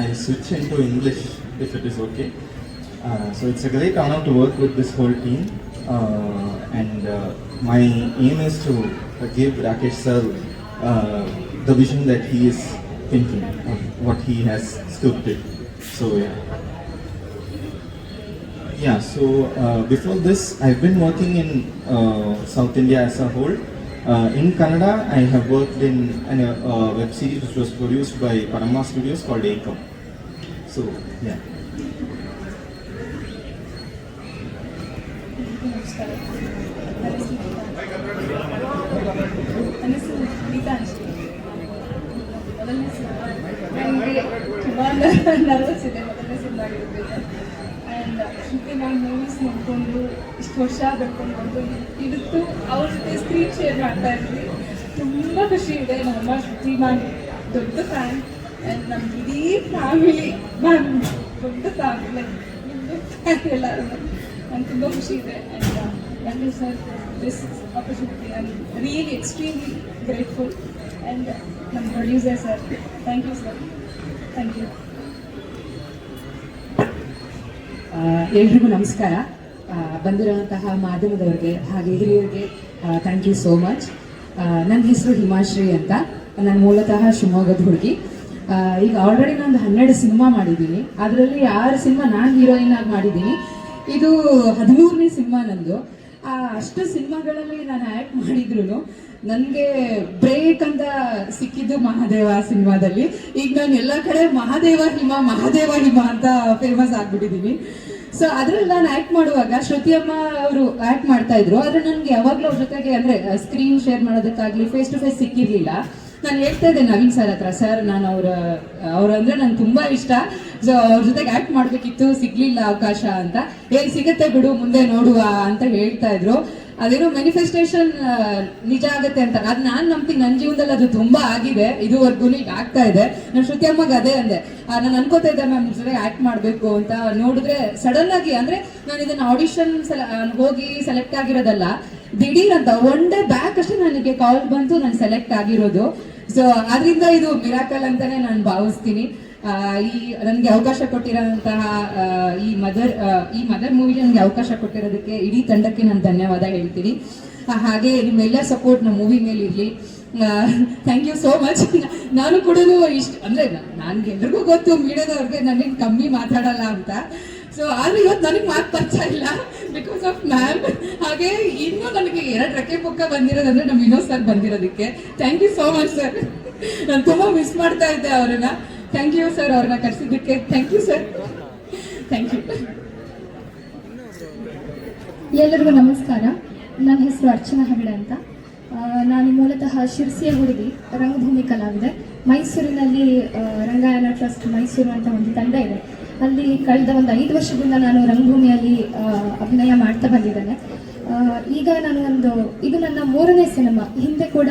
Speaker 7: I switch into English if it is okay. So it's a great honour to work with this whole team. And my aim is to give Rakesh sir the vision that he is thinking of what he has sculpted. So yeah, so before this I've been working in South India as a whole. In Kannada I have worked in a web series which was produced by Padma Studios called Ekam. So yeah.
Speaker 8: ನನಗೆ ತುಂಬ nervous ಇದೆ ಮೊದಲನೇ cinema ಆಗಿರ್ಬೇಕು. And ಶ್ರುತಿ ನಾನು movies ನೋಡಿಕೊಂಡು ಇಷ್ಟು ವರ್ಷ ಬೆಳ್ಕೊಂಡು ಇಡಿತ್ತು ಅವ್ರ ಜೊತೆ ಸ್ಕ್ರೀನ್ ಶೇರ್ ಮಾಡ್ತಾ ಇದ್ವಿ. ತುಂಬ ಖುಷಿ ಇದೆ. ನಮ್ಮಮ್ಮ ಶ್ರುತಿ ಮ್ಯಾಮ್ ದೊಡ್ಡ ಫ್ಯಾನ್. ಆ್ಯಂಡ್ ನಮ್ಮ ಇಡೀ ಫ್ಯಾಮಿಲಿ ಮ್ಯಾಮ್ ದೊಡ್ಡ ಫ್ಯಾಮಿಲಿ ಫ್ಯಾನ್ ಎಲ್ಲರೂ. ನಂಗೆ ತುಂಬ ಖುಷಿ ಇದೆ. And thank you sir this opportunity. I am really extremely grateful. And ನಮ್ಮ producer sir, thank you sir. Thank you.
Speaker 9: ಎಲ್ರಿಗೂ ನಮಸ್ಕಾರ. ಬಂದಿರುವಂತಹ ಮಾಧ್ಯಮದವರಿಗೆ ಹಾಗೆ ಹಿರಿಯರಿಗೆ ಥ್ಯಾಂಕ್ ಯು ಸೋ ಮಚ್. ನನ್ನ ಹೆಸರು ಹಿಮಾಶ್ರೀ ಅಂತ. ನಾನು ಮೂಲತಃ ಶಿವಮೊಗ್ಗದ ಹುಡುಗಿ. ಈಗ ಆಲ್ರೆಡಿ ನಾನು 12 ಸಿನಿಮಾ ಮಾಡಿದ್ದೀನಿ. ಅದರಲ್ಲಿ 6 ಸಿನಿಮಾ ನಾನು ಹೀರೋಯಿನ್ ಆಗಿ ಮಾಡಿದ್ದೀನಿ. ಇದು 13ನೇ ಸಿನಿಮಾ ನಂದು. ಅಷ್ಟು ಸಿನಿಮಾಗಳಲ್ಲಿ ನಾನು ಆ್ಯಕ್ಟ್ ಮಾಡಿದ್ರು ನನಗೆ ಬ್ರೇಕ್ ಅಂತ ಸಿಕ್ಕಿದ್ದು ಮಹಾದೇವ ಸಿನಿಮಾದಲ್ಲಿ. ಈಗ ನಾನು ಎಲ್ಲ ಕಡೆ ಮಹಾದೇವ ಹಿಮ ಅಂತ ಫೇಮಸ್ ಆಗ್ಬಿಟ್ಟಿದ್ದೀನಿ. ಸೊ ಅದ್ರಲ್ಲಿ ನಾನು ಆ್ಯಕ್ಟ್ ಮಾಡುವಾಗ ಶ್ರುತಿ ಅಮ್ಮ ಅವರು ಆ್ಯಕ್ಟ್ ಮಾಡ್ತಾ ಇದ್ರು. ಆದರೆ ನನಗೆ ಯಾವಾಗಲೂ ಅವ್ರ ಜೊತೆಗೆ ಅಂದರೆ ಸ್ಕ್ರೀನ್ ಶೇರ್ ಮಾಡೋದಕ್ಕಾಗಲಿ ಫೇಸ್ ಟು ಫೇಸ್ ಸಿಕ್ಕಿರಲಿಲ್ಲ. ನಾನು ಹೇಳ್ತಾ ಇದ್ದೆ ನವೀನ್ ಸರ್ ಹತ್ರ, ಸರ್ ನಾನು ಅವ್ರಂದ್ರೆ ನಂಗೆ ತುಂಬಾ ಇಷ್ಟ, ಸೊ ಅವ್ರ ಜೊತೆಗೆ ಆಕ್ಟ್ ಮಾಡ್ಬೇಕಿತ್ತು, ಸಿಗ್ಲಿಲ್ಲ ಅವಕಾಶ ಅಂತ. ಸಿಗತ್ತೆ ಬಿಡು ಮುಂದೆ ನೋಡುವ ಅಂತ ಹೇಳ್ತಾ ಇದ್ರು. ಅದೇನೋ ಮ್ಯಾನಿಫೆಸ್ಟೇಷನ್ ನಿಜ ಆಗತ್ತೆ ಅಂತ ಅದು ನಾನು ನಂಬ್ತೀನಿ. ನನ್ನ ಜೀವನದಲ್ಲಿ ಅದು ತುಂಬಾ ಆಗಿದೆ, ಇದುವರೆಗೂ ಈಗ ಆಗ್ತಾ ಇದೆ. ನಾನು ಶ್ರುತಿ ಅಮ್ಮಗೆ ಅದೇ ಅಂದೆ, ನಾನು ಅನ್ಕೋತಾ ಇದ್ದೆ ಮ್ಯಾಮ್ ಜೊತೆಗೆ ಆಕ್ಟ್ ಮಾಡಬೇಕು ಅಂತ. ನೋಡಿದ್ರೆ ಸಡನ್ ಆಗಿ, ಅಂದ್ರೆ ನಾನು ಇದನ್ನ ಆಡಿಷನ್ ಹೋಗಿ ಸೆಲೆಕ್ಟ್ ಆಗಿರೋದಲ್ಲ, ದಿಢೀರ್ ಅಂತ ಒನ್ ಡೇ ಬ್ಯಾಕ್ ಅಷ್ಟೇ ನನಗೆ ಕಾಲ್ ಬಂತು, ನಾನು ಸೆಲೆಕ್ಟ್ ಆಗಿರೋದು. ಸೊ ಅದರಿಂದ ಇದು ಮಿರಾಕಲ್ ಅಂತಾನೆ ನಾನು ಭಾವಿಸ್ತೀನಿ. ಈ ನನಗೆ ಅವಕಾಶ ಕೊಟ್ಟಿರೋಂತಹ ಈ ಮದರ್ ಮೂವಿಗೆ ನನಗೆ ಅವಕಾಶ ಕೊಟ್ಟಿರೋದಕ್ಕೆ ಇಡೀ ತಂಡಕ್ಕೆ ನಾನು ಧನ್ಯವಾದ ಹೇಳ್ತೀನಿ. ಹಾಗೆ ನಿಮ್ಮೆಲ್ಲ ಸಪೋರ್ಟ್ ನಮ್ಮ ಮೂವಿ ಮೇಲೆ ಇರಲಿ. Thank you so much. ನಾನು ಕೂಡ ಅಂದ್ರೆ ನನ್ಗೆ ಎಲ್ರಿಗೂ ಗೊತ್ತು ಮೀಡಿಯಾದವ್ರಿಗೆ ನನಗೆ ಕಮ್ಮಿ ಮಾತಾಡಲ್ಲ ಅಂತ. ಸೊ ಆದ್ರೆ ಇವತ್ತು ನನಗೆ ಮಾತು ಬರ್ತಾ ಇಲ್ಲ ಬಿಕಾಸ್ ಆಫ್ ಮ್ಯಾಮ್. ಹಾಗೆ ಇನ್ನೂ ನನಗೆ 2 ರೆಕ್ಕೆ ಪುಕ್ಕ ಬಂದಿರೋದಂದ್ರೆ ನಮ್ಮ ವಿನೋದ್ ಸರ್ ಬಂದಿರೋದಕ್ಕೆ thank you so much sir. ನಾನು ತುಂಬಾ ಮಿಸ್ ಮಾಡ್ತಾ ಇದ್ದೆ ಅವ್ರನ್ನ. ಥ್ಯಾಂಕ್ ಯು ಸರ್, ಅವ್ರನ್ನ ಕರೆಸಿದ್ದಕ್ಕೆ thank you sir. Thank you.
Speaker 8: ಎಲ್ಲರಿಗೂ ನಮಸ್ಕಾರ. ನನ್ನ ಹೆಸರು ಅರ್ಚನಾ ಹೆಗಡೆ ಅಂತ. ನಾನು ಮೂಲತಃ ಶಿರ್ಸಿಯ ಹುಡುಗಿ, ರಂಗಭೂಮಿ ಕಲಾವಿದೆ. ಮೈಸೂರಿನಲ್ಲಿ ರಂಗಾಯಣ ಟ್ರಸ್ಟ್ ಮೈಸೂರು ಅಂತ ಒಂದು ತಂಡ ಇದೆ. ಅಲ್ಲಿ ಕಳೆದ ಒಂದು 5 ವರ್ಷದಿಂದ ನಾನು ರಂಗಭೂಮಿಯಲ್ಲಿ ಅಭಿನಯ ಮಾಡ್ತಾ ಬಂದಿದ್ದೇನೆ. ಈಗ ಇದು ನನ್ನ 3ನೇ ಸಿನಿಮಾ. ಹಿಂದೆ ಕೂಡ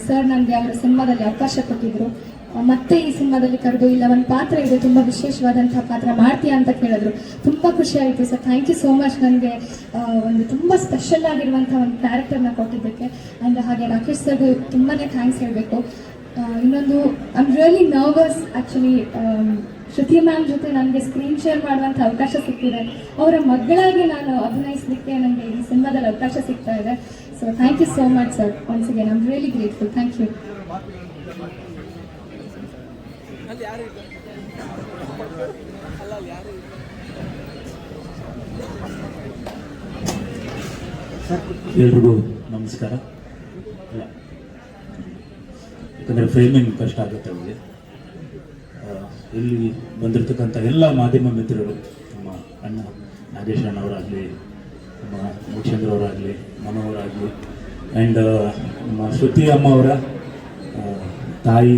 Speaker 8: ಸರ್ ನನಗೆ ಅವರ ಸಿನಿಮಾದಲ್ಲಿ ಅವಕಾಶ ಕೊಟ್ಟಿದ್ರು. ಮತ್ತೆ ಈ ಸಿನಿಮಾದಲ್ಲಿ ಕರೆದು, ಇಲ್ಲ ಒಂದು ಪಾತ್ರ ಇದೆ, ತುಂಬ ವಿಶೇಷವಾದಂತಹ ಪಾತ್ರ ಮಾಡ್ತೀಯಾ ಅಂತ ಕೇಳಿದ್ರು. ತುಂಬ ಖುಷಿ ಆಯಿತು sir. Thank you so much. ನನಗೆ ಒಂದು ತುಂಬ ಸ್ಪೆಷಲ್ ಆಗಿರುವಂಥ ಒಂದು ಕ್ಯಾರೆಕ್ಟರ್ನ ಕೊಟ್ಟಿದ್ದಕ್ಕೆ. ಆ್ಯಂಡ್ ಹಾಗೆ ರಾಕೇಶ್ ಸರ್ಗೂ ತುಂಬಾ ಥ್ಯಾಂಕ್ಸ್ ಹೇಳಬೇಕು. ಇನ್ನೊಂದು I am really nervous actually. Shruti ma'am ಜೊತೆ ನನಗೆ ಸ್ಕ್ರೀನ್ ಶೇರ್ ಮಾಡುವಂಥ ಅವಕಾಶ ಸಿಕ್ಕಿದೆ. ಅವರ ಮಗಳಾಗಿ ನಾನು ಅಭಿನಯಿಸಲಿಕ್ಕೆ ನನಗೆ ಈ ಸಿನಿಮಾದಲ್ಲಿ ಅವಕಾಶ ಸಿಗ್ತಾ ಇದೆ. So thank you so much sir. Once again I am really grateful. Thank you.
Speaker 10: ಎಲ್ರಿಗೂ ನಮಸ್ಕಾರ. ಯಾಕಂದರೆ ಫ್ರೇಮಿಂಗ್ ಕಷ್ಟ ಆಗುತ್ತೆ ಅವರಿಗೆ. ಇಲ್ಲಿ ಬಂದಿರತಕ್ಕಂಥ ಎಲ್ಲ ಮಾಧ್ಯಮ ಮಿತ್ರರು, ನಮ್ಮ ಅಣ್ಣ ನಾಗೇಶ್ ಅಣ್ಣವರಾಗಲಿ, ನಮ್ಮ ಮುಖ್ಯಂದ್ರ ಅವರಾಗಲಿ, ಮನೋವರಾಗಲಿ, ಆ್ಯಂಡ್ ನಮ್ಮ ಶ್ರುತಿ ಅಮ್ಮ ಅವರ ತಾಯಿ,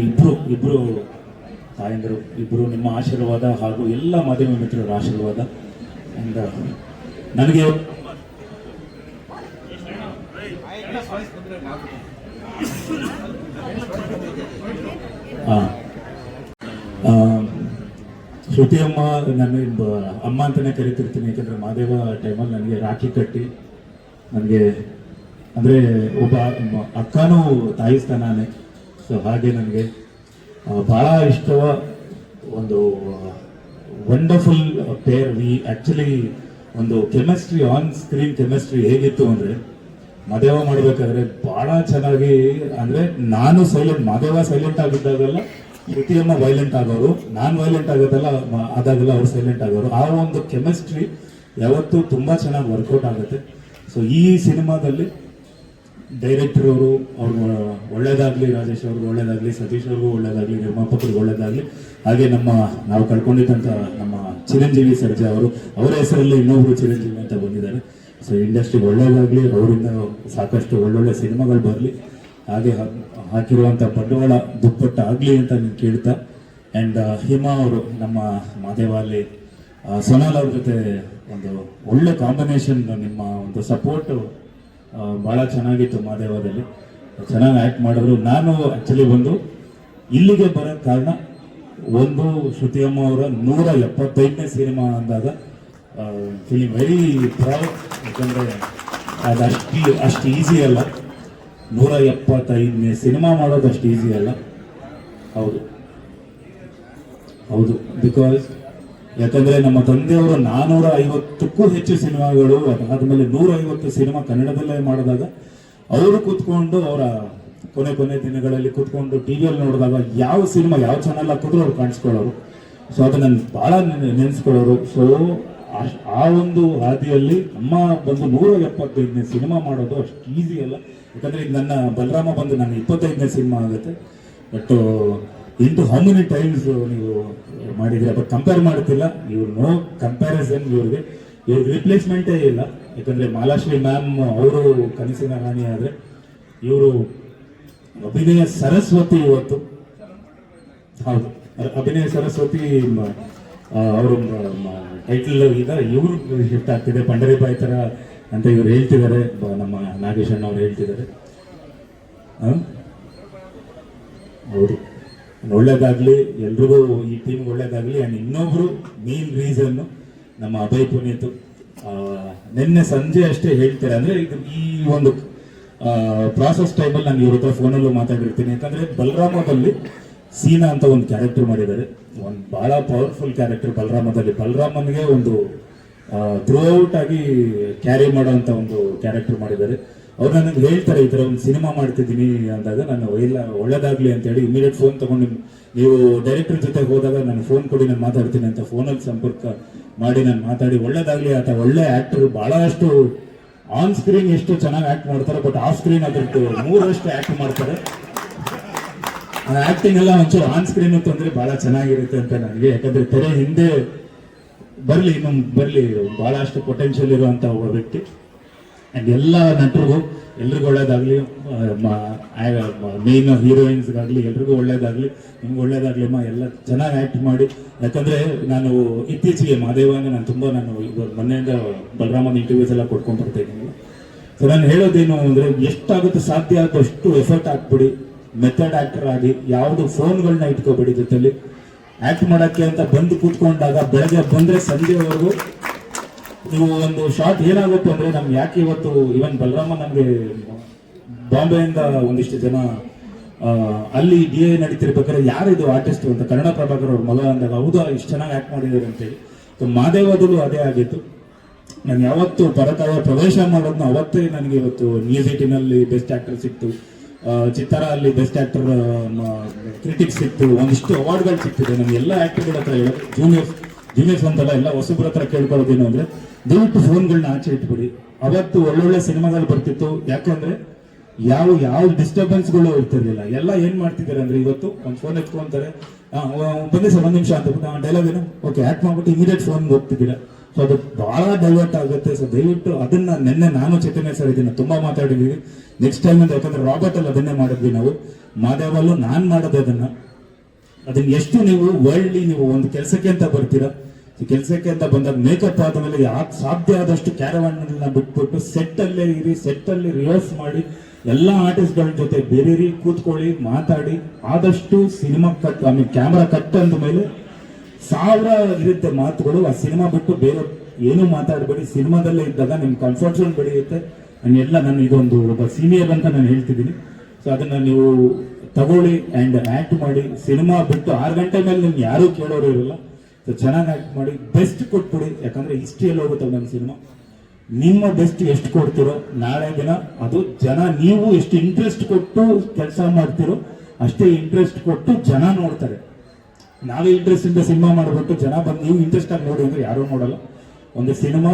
Speaker 10: ಇಬ್ಬರು ತಾಯಂದರು, ಇಬ್ಬರು ನಿಮ್ಮ ಆಶೀರ್ವಾದ ಹಾಗೂ ಎಲ್ಲ ಮಾಧ್ಯಮ ಮಿತ್ರರ ಆಶೀರ್ವಾದ. ಆ್ಯಂಡ್ ನನಗೆ ಶ್ರುತಿ ಅಮ್ಮ, ನಾನು ಅಮ್ಮ ಅಂತಲೇ ಕರಿತಿರ್ತೀನಿ. ಯಾಕಂದರೆ ಮಾದೇವ ಟೈಮಲ್ಲಿ ನನಗೆ ರಾಖಿ ಕಟ್ಟಿ, ನನಗೆ ಅಂದರೆ ಒಬ್ಬ ಅಕ್ಕನೂ ತಾಯಿ ಸ್ಥಾನನೇ. ಸೊ ಹಾಗೆ ನನಗೆ ಭಾಳ ಇಷ್ಟವ ಒಂದು ವಂಡರ್ಫುಲ್ ಪೇರ್. ವಿ ಆ್ಯಕ್ಚುಲಿ ಒಂದು ಕೆಮಿಸ್ಟ್ರಿ, ಆನ್ ಸ್ಕ್ರೀನ್ ಕೆಮಿಸ್ಟ್ರಿ ಹೇಗಿತ್ತು ಅಂದರೆ, ಮಾದೇವ ಮಾಡಬೇಕಾದ್ರೆ ಭಾಳ ಚೆನ್ನಾಗಿ, ಅಂದರೆ ನಾನು ಸೈಲೆಂಟ್, ಮಾದೇವ ಸೈಲೆಂಟ್ ಆಗಿದ್ದಾಗಲ್ಲ ಶ್ರುತಿಯಮ್ಮ ವೈಲೆಂಟ್ ಆಗೋರು, ನಾನು ವೈಲೆಂಟ್ ಆದಾಗಲ್ಲ ಅವ್ರು ಸೈಲೆಂಟ್ ಆಗೋರು. ಆ ಒಂದು ಕೆಮಿಸ್ಟ್ರಿ ಯಾವತ್ತೂ ತುಂಬ ಚೆನ್ನಾಗಿ ವರ್ಕೌಟ್ ಆಗುತ್ತೆ. ಸೊ ಈ ಸಿನಿಮಾದಲ್ಲಿ ಡೈರೆಕ್ಟರ್ ಅವರು ಒಳ್ಳೇದಾಗಲಿ, ರಾಜೇಶ್ ಅವ್ರಿಗೂ ಒಳ್ಳೇದಾಗಲಿ, ಸತೀಶ್ ಅವ್ರಿಗೂ ಒಳ್ಳೇದಾಗಲಿ, ನಿರ್ಮಾಪಕರಿಗೂ ಒಳ್ಳೇದಾಗಲಿ. ಹಾಗೆ ನಾವು ಕಳ್ಕೊಂಡಿದ್ದಂಥ ನಮ್ಮ ಚಿರಂಜೀವಿ ಸರ್ಜಾ ಅವರು, ಅವರ ಹೆಸರಲ್ಲಿ ಇನ್ನೊಬ್ರು ಚಿರಂಜೀವಿ ಅಂತ ಬಂದಿದ್ದಾರೆ. ಸೊ ಇಂಡಸ್ಟ್ರಿಗೆ ಒಳ್ಳೇದಾಗಲಿ, ಅವರಿಂದ ಸಾಕಷ್ಟು ಒಳ್ಳೊಳ್ಳೆ ಸಿನಿಮಾಗಳು ಬರಲಿ, ಹಾಗೆ ಹಾಕಿರುವಂಥ ಬಂಡವಾಳ ದುಪ್ಪಟ್ಟು ಆಗಲಿ ಅಂತ ನೀವು ಕೇಳ್ತಾ. ಆ್ಯಂಡ್ ಹಿಮಾ ಅವರು, ನಮ್ಮ ಮಾದೇವಲ್ಲಿ ಸೋನಾಲ್ ಅವ್ರ ಜೊತೆ ಒಂದು ಒಳ್ಳೆ ಕಾಂಬಿನೇಷನ್. ನಿಮ್ಮ ಒಂದು ಸಪೋರ್ಟು ಭಾಳ ಚೆನ್ನಾಗಿತ್ತು. ಮಾದೇವದಲ್ಲಿ ಚೆನ್ನಾಗಿ ಆ್ಯಕ್ಟ್ ಮಾಡಿದ್ರು. ನಾನು ಆ್ಯಕ್ಚುಲಿ ಇಲ್ಲಿಗೆ ಬರೋಕ್ಕೆ ಕಾರಣ, ಶ್ರುತಿ ಅಮ್ಮ ಅವರ 175ನೇ ಸಿನಿಮಾ ಅಂದಾಗ ಫೀಲಿಂಗ್ ವೆರಿ ಪ್ರೌಡ್. ಯಾಕಂದರೆ ಅದು ಅಷ್ಟು ಈಸಿ ಅಲ್ಲ. 175ನೇ ಸಿನಿಮಾ ಮಾಡೋದು ಅಷ್ಟು ಈಸಿ ಅಲ್ಲ. ಹೌದು ಬಿಕಾಸ್ ಯಾಕಂದರೆ ನಮ್ಮ ತಂದೆಯವರು 450ಕ್ಕೂ ಹೆಚ್ಚು ಸಿನಿಮಾಗಳು, ಅದಾದಮೇಲೆ 150 ಸಿನಿಮಾ ಕನ್ನಡದಲ್ಲೇ ಮಾಡಿದಾಗ ಅವರು ಕೂತ್ಕೊಂಡು, ಅವರ ಕೊನೆ ದಿನಗಳಲ್ಲಿ ಕೂತ್ಕೊಂಡು ಟಿವಿಯಲ್ಲಿ ನೋಡಿದಾಗ ಯಾವ ಸಿನಿಮಾ ಯಾವ ಚಾನಲ್ ಹಾಕಿದ್ರು ಅವ್ರು ಕಾಣಿಸ್ಕೊಳ್ಳೋರು. ಸೊ ಅದು ನನ್ನ ಭಾಳ ನೆನೆಸ್ಕೊಳ್ಳೋರು. ಸೊ ಆ ಒಂದು ಹಾದಿಯಲ್ಲಿ ಅಮ್ಮ 175ನೇ ಸಿನಿಮಾ ಮಾಡೋದು ಅಷ್ಟು ಈಸಿ ಅಲ್ಲ. ಯಾಕಂದರೆ ಈಗ ನನ್ನ ಬಲರಾಮ ನನ್ನ 25ನೇ ಸಿನಿಮಾ ಆಗುತ್ತೆ. But into how many times ನೀವು ಮಾಡಿದ್ರೆ, ಬಟ್ ಕಂಪೇರ್ ಮಾಡ್ತಿಲ್ಲ. ಇವ್ರು ನೋ ಕಂಪ್ಯಾರಿಸನ್. ಇವ್ರಿಗೆ ರಿಪ್ಲೇಸ್ಮೆಂಟೇ ಇಲ್ಲ. ಯಾಕಂದರೆ ಮಾಲಾಶ್ರೀ ಮ್ಯಾಮ್ ಅವರು ಕನಸಿನ ರಾಣಿ ಆದರೆ, ಇವರು ಅಭಿನಯ ಸರಸ್ವತಿ ಇವತ್ತು. ಹೌದು, ಅಭಿನಯ ಸರಸ್ವತಿ ಅವರು ಟೈಟಲ್ ಈಗ ಇವ್ರು ಶಿಫ್ಟ್ ಆಗ್ತಿದೆ, ಪಂಡರಿಬಾಯಿ ತರ ಅಂತ ಇವ್ರು ಹೇಳ್ತಿದ್ದಾರೆ, ನಮ್ಮ ನಾಗೇಶ್ ಅಣ್ಣ ಅವ್ರು ಹೇಳ್ತಿದ್ದಾರೆ. ಹೌದು, ಒಳ್ಳೇದಾಗ್ಲಿ ಎಲ್ರಿಗೂ, ಈ ಟೀಮ್ ಒಳ್ಳೇದಾಗ್ಲಿ. ಅಂಡ್ ಇನ್ನೊಬ್ರು ಮೇನ್ ರೀಸನ್ ನಮ್ಮ ಅಭಯ್ ಪುನೀತ್. ನಿನ್ನೆ ಸಂಜೆ ಅಷ್ಟೇ ಹೇಳ್ತಾರೆ, ಅಂದ್ರೆ ಈ ಒಂದು ಪ್ರಾಸೆಸ್ ಟೈಮಲ್ಲಿ ನಾನು ಇವ್ರ ಹತ್ರ ಫೋನಲ್ಲೂ ಮಾತಾಡಿರ್ತೀನಿ. ಯಾಕಂದ್ರೆ ಬಲರಾಮದಲ್ಲಿ ಸೀನಾ ಅಂತ ಒಂದು ಕ್ಯಾರೆಕ್ಟರ್ ಮಾಡಿದ್ದಾರೆ, ಒಂದು ಬಹಳ ಪವರ್ಫುಲ್ ಕ್ಯಾರೆಕ್ಟರ್ ಬಲರಾಮದಲ್ಲಿ. ಬಲರಾಮನ್ಗೆ ಒಂದು ಥ್ರೂಔಟ್ ಆಗಿ ಕ್ಯಾರಿ ಮಾಡೋಂಥ ಒಂದು ಕ್ಯಾರೆಕ್ಟರ್ ಮಾಡಿದ್ದಾರೆ. ಅವ್ರು ನನಗೆ ಹೇಳ್ತಾರೆ, ಈ ಥರ ಒಂದು ಸಿನಿಮಾ ಮಾಡ್ತಿದ್ದೀನಿ ಅಂದಾಗ ನಾನು ಇಲ್ಲ ಒಳ್ಳೇದಾಗ್ಲಿ ಅಂತ ಹೇಳಿ ಇಮಿಡಿಯೇಟ್ ಫೋನ್ ತಗೊಂಡು, ನೀವು ಡೈರೆಕ್ಟರ್ ಜೊತೆ ಹೋದಾಗ ನಾನು ಫೋನ್ ಕೊಡಿ, ನಾನು ಮಾತಾಡ್ತೀನಿ ಅಂತ ಫೋನಲ್ಲಿ ಸಂಪರ್ಕ ಮಾಡಿ ನಾನು ಮಾತಾಡಿ ಒಳ್ಳೇದಾಗ್ಲಿ. ಆತ ಒಳ್ಳೆ ಆಕ್ಟರ್, ಬಹಳಷ್ಟು ಆನ್ ಸ್ಕ್ರೀನ್ ಎಷ್ಟು ಚೆನ್ನಾಗಿ ಆಕ್ಟ್ ಮಾಡ್ತಾರೆ, ಬಟ್ ಆಫ್ ಸ್ಕ್ರೀನ್ ಅದ್ರದ್ದು 3ರಷ್ಟು ಆಕ್ಟ್ ಮಾಡ್ತಾರೆ. ಆಕ್ಟಿಂಗ್ ಎಲ್ಲ ಒಂಚೂರು ಆನ್ ಸ್ಕ್ರೀನ್ ಅಂತಂದ್ರೆ ಬಹಳ ಚೆನ್ನಾಗಿರುತ್ತೆ ಅಂತ ನನಗೆ. ಯಾಕಂದ್ರೆ ತೆರೆ ಹಿಂದೆ ಬರ್ಲಿ ಬಹಳಷ್ಟು ಪೊಟೆನ್ಷಿಯಲ್ ಇರುವಂತ ಒಬ್ಬ ವ್ಯಕ್ತಿ. ಅಂಡ್ ಎಲ್ಲ ನಟರಿಗೂ ಎಲ್ರಿಗೂ ಒಳ್ಳೇದಾಗ್ಲಿ, ಮೇನ್ ಹೀರೋಯಿನ್ಸ್ಗಾಗ್ಲಿ ಎಲ್ರಿಗೂ ಒಳ್ಳೇದಾಗ್ಲಿ, ನಿಮ್ಗೆ ಒಳ್ಳೇದಾಗ್ಲಿಮ್ಮ. ಎಲ್ಲ ಚೆನ್ನಾಗಿ ಆಕ್ಟ್ ಮಾಡಿ. ಯಾಕಂದ್ರೆ ನಾನು ಇತ್ತೀಚೆಗೆ ಮಾದೇವನ ನಾನು ಮೊನ್ನೆಯಿಂದ ಬಲರಾಮನ ಇಂಟರ್ವ್ಯೂಸ್ ಎಲ್ಲ ಕೊಡ್ಕೊಂಡ್ ಬರ್ತಾ ಇದ್ದೀನಿ. ಸೊ ನಾನು ಹೇಳೋದೇನು ಅಂದ್ರೆ, ಎಷ್ಟಾಗುತ್ತೆ ಸಾಧ್ಯ ಆದಷ್ಟು ಎಫರ್ಟ್ ಹಾಕ್ಬಿಡಿ. ಮೆಥಡ್ ಆಕ್ಟರ್ ಆಗಿ, ಯಾವುದು ಫೋನ್ಗಳನ್ನ ಇಟ್ಕೋಬೇಡಿ ಜೊತೆಲಿ. ಆಕ್ಟ್ ಮಾಡಕ್ಕೆ ಅಂತ ಬಂದು ಕೂತ್ಕೊಂಡಾಗ ಬೆಳಗ್ಗೆ ಬಂದ್ರೆ ಸಂಜೆವರೆಗೂ ನೀವು ಒಂದು ಶಾರ್ಟ್ ಏನಾಗುತ್ತೆ ಅಂದ್ರೆ, ನಮ್ಗೆ ಯಾಕೆ ಇವತ್ತು ಇವನ್ ಬಲರಾಮ ನಮ್ಗೆ ಬಾಂಬೆಯಿಂದ ಒಂದಿಷ್ಟು ಜನ ಅಲ್ಲಿ DA ನಡೀತಿರ್ಬೇಕಾದ್ರೆ ಯಾರಿದು ಆರ್ಟಿಸ್ಟ್ ಅಂತ ಕನ್ನಡ ಪ್ರಭಾಕರ್ ಅವ್ರ ಮಗ ಅಂದಾಗ, ಹೌದಾ ಇಷ್ಟು ಚೆನ್ನಾಗಿ ಆಕ್ಟ್ ಮಾಡಿದ್ದಾರೆ ಅಂತೇಳಿ. ಮಾದೇವದಲ್ಲೂ ಅದೇ ಆಗಿತ್ತು. ನಾನು ಯಾವತ್ತು ಪರಕಾಯ ಪ್ರವೇಶ ಮಾಡೋದನ್ನ ಅವತ್ತೇ ನನಗೆ ಇವತ್ತು ನ್ಯೂಸ್ 18ನಲ್ಲಿ ಬೆಸ್ಟ್ ಆಕ್ಟರ್ ಸಿಕ್ತು, ಚಿತ್ತಾರ ಅಲ್ಲಿ ಬೆಸ್ಟ್ ಆಕ್ಟರ್ ಕ್ರಿಟಿಕ್ಸ್ ಸಿಕ್ತು, ಒಂದಿಷ್ಟು ಅವಾರ್ಡ್ಗಳು ಸಿಕ್ತಿದೆ. ನನಗೆ ಎಲ್ಲ ಆಕ್ಟರ್ಗಳ ಹತ್ರ ಹೇಳೋದು, ಜೂನಿಯರ್ಸ್ ಅಂತಲ್ಲ, ಎಲ್ಲ ಹೊಸಬ್ರ ಹತ್ರ ಕೇಳ್ಕೊಳ್ಳೋದೇನು ಅಂದ್ರೆ, ದಯವಿಟ್ಟು ಫೋನ್ಗಳನ್ನ ಆಚೆ ಇಟ್ಬಿಡಿ. ಅವತ್ತು ಒಳ್ಳೊಳ್ಳೆ ಸಿನಿಮಾಗಳು ಬರ್ತಿತ್ತು. ಯಾಕಂದ್ರೆ ಯಾವ ಡಿಸ್ಟರ್ಬೆನ್ಸ್ಗಳು ಇರ್ತಿರ್ಲಿಲ್ಲ. ಎಲ್ಲ ಏನ್ ಮಾಡ್ತಿದ್ದಾರೆ ಅಂದ್ರೆ, ಇವತ್ತು ಒಂದು ಫೋನ್ ಎತ್ಕೊಂತಾರೆ, ಬಂದೆ ಸರ್ 1 ನಿಮಿಷ ಅಂತ ಡೈಲಾಗ್ ಏನು ಓಕೆ ಆಕ್ಟ್ ಮಾಡ್ಬಿಟ್ಟು ಇಮಿಡಿಯೇಟ್ ಫೋನ್ ಹೋಗ್ತಿದ್ದೀರಾ. ಸೊ ಅದು ಬಹಳ ಡೈವರ್ಟ್ ಆಗುತ್ತೆ. ಸೊ ದಯವಿಟ್ಟು ಅದನ್ನ ನಿನ್ನೆ ನಾನು ಚೈತನ್ಯ ಸರ್ ಇದನ್ನ ತುಂಬಾ ಮಾತಾಡಿದೀವಿ. ನೆಕ್ಸ್ಟ್ ಟೈಮ್ ಅಂತ, ಯಾಕಂದ್ರೆ ರಾಬರ್ಟ್ ಅಲ್ಲಿ ಅದನ್ನೇ ಮಾಡಿದ್ವಿ ನಾವು, ಮಾದೇವಲ್ಲೂ ನಾನ್ ಮಾಡೋದು ಅದನ್ನ ಎಷ್ಟು ನೀವು ವರ್ಲ್ಡ್ಲಿ ನೀವು ಒಂದು ಕೆಲಸಕ್ಕೆ ಅಂತ ಬರ್ತೀರಾ, ಕೆಲಸಕ್ಕೆ ಅಂತ ಬಂದಾಗ ಮೇಕಪ್ ಆದ್ಮೇಲೆ ಸಾಧ್ಯ ಆದಷ್ಟು ಕ್ಯಾರವಾನ್ನ ಬಿಟ್ಬಿಟ್ಟು ಸೆಟ್ ಅಲ್ಲೇ ಇರಿ, ಸೆಟ್ ಅಲ್ಲಿ ರಿಹರ್ಸ್ ಮಾಡಿ, ಎಲ್ಲ ಆರ್ಟಿಸ್ಟ್ಗಳ ಜೊತೆ ಬೇರೆ ಕೂತ್ಕೊಳ್ಳಿ, ಮಾತಾಡಿ. ಆದಷ್ಟು ಸಿನಿಮಾ ಕಟ್, ಕ್ಯಾಮ್ರಾ ಕಟ್ ಅಂದ ಮೇಲೆ 1000 ಇರುತ್ತೆ ಮಾತುಗಳು. ಆ ಸಿನಿಮಾ ಬಿಟ್ಟು ಬೇರೆ ಏನು ಮಾತಾಡಬೇಡಿ. ಸಿನಿಮಾದಲ್ಲೇ ಇದ್ದಾಗ ನಿಮ್ ಕಂಫರ್ಟ್ ಝೋನ್ ಬೆಳೆಯುತ್ತೆ. ನಾನು ಇದೊಂದು ಒಬ್ಬ ಸೀನಿಯರ್ ಅಂತ ನಾನು ಹೇಳ್ತಿದ್ದೀನಿ. ಸೊ ಅದನ್ನ ನೀವು ತಗೊಳ್ಳಿ ಅಂಡ್ ಆಕ್ಟ್ ಮಾಡಿ. ಸಿನಿಮಾ ಬಿಟ್ಟು 6 ಗಂಟೆ ಮೇಲೆ ನಿಮ್ಗೆ ಯಾರು ಕೇಳೋರು ಇರಲ್ಲ. ಸೊ ಚೆನ್ನಾಗಿ ಆಕ್ಟ್ ಮಾಡಿ, ಬೆಸ್ಟ್ ಕೊಟ್ಬಿಡಿ. ಯಾಕಂದ್ರೆ ಹಿಸ್ಟ್ರಿಯಲ್ಲಿ ಹೋಗುತ್ತೆ ನನ್ನ ಸಿನಿಮಾ. ನಿಮ್ಮ ಬೆಸ್ಟ್ ಎಷ್ಟು ಕೊಡ್ತಿರೋ ನಾಳೆ ದಿನ ಅದು ಜನ, ನೀವು ಎಷ್ಟು ಇಂಟ್ರೆಸ್ಟ್ ಕೊಟ್ಟು ಕೆಲಸ ಮಾಡ್ತಿರೋ ಅಷ್ಟೇ ಇಂಟ್ರೆಸ್ಟ್ ಕೊಟ್ಟು ಜನ ನೋಡ್ತಾರೆ. ನಾವೇ ಇಂಟ್ರೆಸ್ಟ್ ಇಂದ ಸಿನಿಮಾ ಮಾಡ್ಬಿಟ್ಟು ಜನ ಬಂದು ನೀವು ಇಂಟ್ರೆಸ್ಟ್ ಆಗಿ ನೋಡಿ ಅಂದ್ರೆ ಯಾರು ನೋಡಲ್ಲ. ಒಂದು ಸಿನಿಮಾ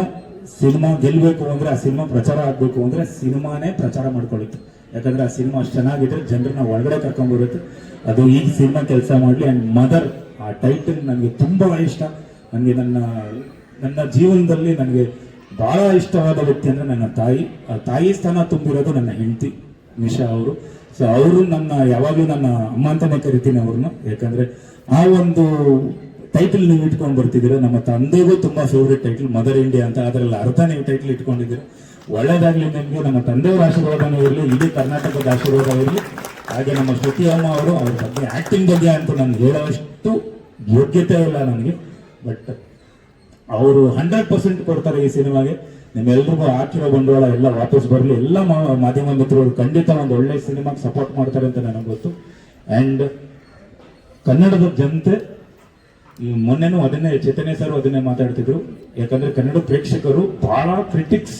Speaker 10: ಗೆಲ್ಬೇಕು ಅಂದ್ರೆ, ಆ ಸಿನಿಮಾ ಪ್ರಚಾರ ಆಗ್ಬೇಕು ಅಂದ್ರೆ ಸಿನಿಮಾನೇ ಪ್ರಚಾರ ಮಾಡ್ಕೊಳ್ಳುತ್ತೆ. ಯಾಕಂದ್ರೆ ಆ ಸಿನಿಮಾ ಅಷ್ಟು ಚೆನ್ನಾಗಿದ್ರೆ ಜನರನ್ನ ಒಳಗಡೆ ಕರ್ಕೊಂಡ್ಬರುತ್ತೆ. ಅದು ಈಗ ಸಿನಿಮಾ ಕೆಲಸ ಮಾಡಲಿ. ಅಂಡ್ ಮದರ್ ಆ ಟೈಟಲ್ ನನಗೆ ತುಂಬಾ ಇಷ್ಟ. ನನಗೆ ನನ್ನ ಜೀವನದಲ್ಲಿ ನನಗೆ ಬಹಳ ಇಷ್ಟವಾದ ವ್ಯಕ್ತಿ ಅಂದ್ರೆ ನನ್ನ ತಾಯಿ. ಆ ತಾಯಿ ಸ್ಥಾನ ತುಂಬಿರೋದು ನನ್ನ ಹೆಂಡತಿ ನಿಶಾ ಅವರು. ಸೊ ಅವರು ಯಾವಾಗಲೂ ನನ್ನ ಅಮ್ಮ ಅಂತಾನೆ ಕರಿತೀನಿ ಅವ್ರನ್ನ. ಯಾಕಂದ್ರೆ ಆ ಒಂದು ಟೈಟಲ್ ನೀವು ಇಟ್ಕೊಂಡು ಬರ್ತಿದ್ದೀರಾ. ನಮ್ಮ ತಂದೆಗೂ ತುಂಬಾ ಫೇವ್ರೇಟ್ ಟೈಟಲ್ ಮದರ್ ಇಂಡಿಯಾ ಅಂತ, ಅದರಲ್ಲಿ ಅರ್ಧ ನೀವು ಟೈಟಲ್ ಇಟ್ಕೊಂಡಿದ್ದೀರಾ. ಒಳ್ಳೇದಾಗ್ಲಿ ನಿಮಗೆ. ನಮ್ಮ ತಂದೆಯವರ ಆಶೀರ್ವಾದನೂ ಇರಲಿ, ಇಡೀ ಕರ್ನಾಟಕದ ಆಶೀರ್ವಾದ ಇರಲಿ. ಹಾಗೆ ನಮ್ಮ ಶ್ರುತಿ ಅಮ್ಮ ಅವರು, ಅವ್ರ ಬಗ್ಗೆ ಆಕ್ಟಿಂಗ್ ಬಗ್ಗೆ ಅಂತೂ ನಾನು ಹೇಳೋಷ್ಟು ಯೋಗ್ಯತೆ ಇಲ್ಲ ನನಗೆ. ಬಟ್ ಅವರು 100% ಕೊಡ್ತಾರೆ ಈ ಸಿನಿಮಾಗೆ. ನಿಮ್ಮೆಲ್ರಿಗೂ ಹಾಕಿರೋ ಬಂಡವಾಳ ಎಲ್ಲ ವಾಪಸ್ ಬರಲಿ. ಎಲ್ಲ ಮಾಧ್ಯಮ ಮಿತ್ರರು ಖಂಡಿತ ಒಂದು ಒಳ್ಳೆ ಸಿನಿಮಾಗೆ ಸಪೋರ್ಟ್ ಮಾಡ್ತಾರೆ ಅಂತ ನನಗೆ ಗೊತ್ತು. ಅಂಡ್ ಕನ್ನಡದ ಜನತೆ ಮೊನ್ನೆನೂ ಅದನ್ನೇ ಚೈತನ್ಯ ಸರ್ ಅದನ್ನೇ ಮಾತಾಡ್ತಿದ್ರು. ಯಾಕಂದ್ರೆ ಕನ್ನಡ ಪ್ರೇಕ್ಷಕರು ಬಹಳ ಕ್ರಿಟಿಕ್ಸ್,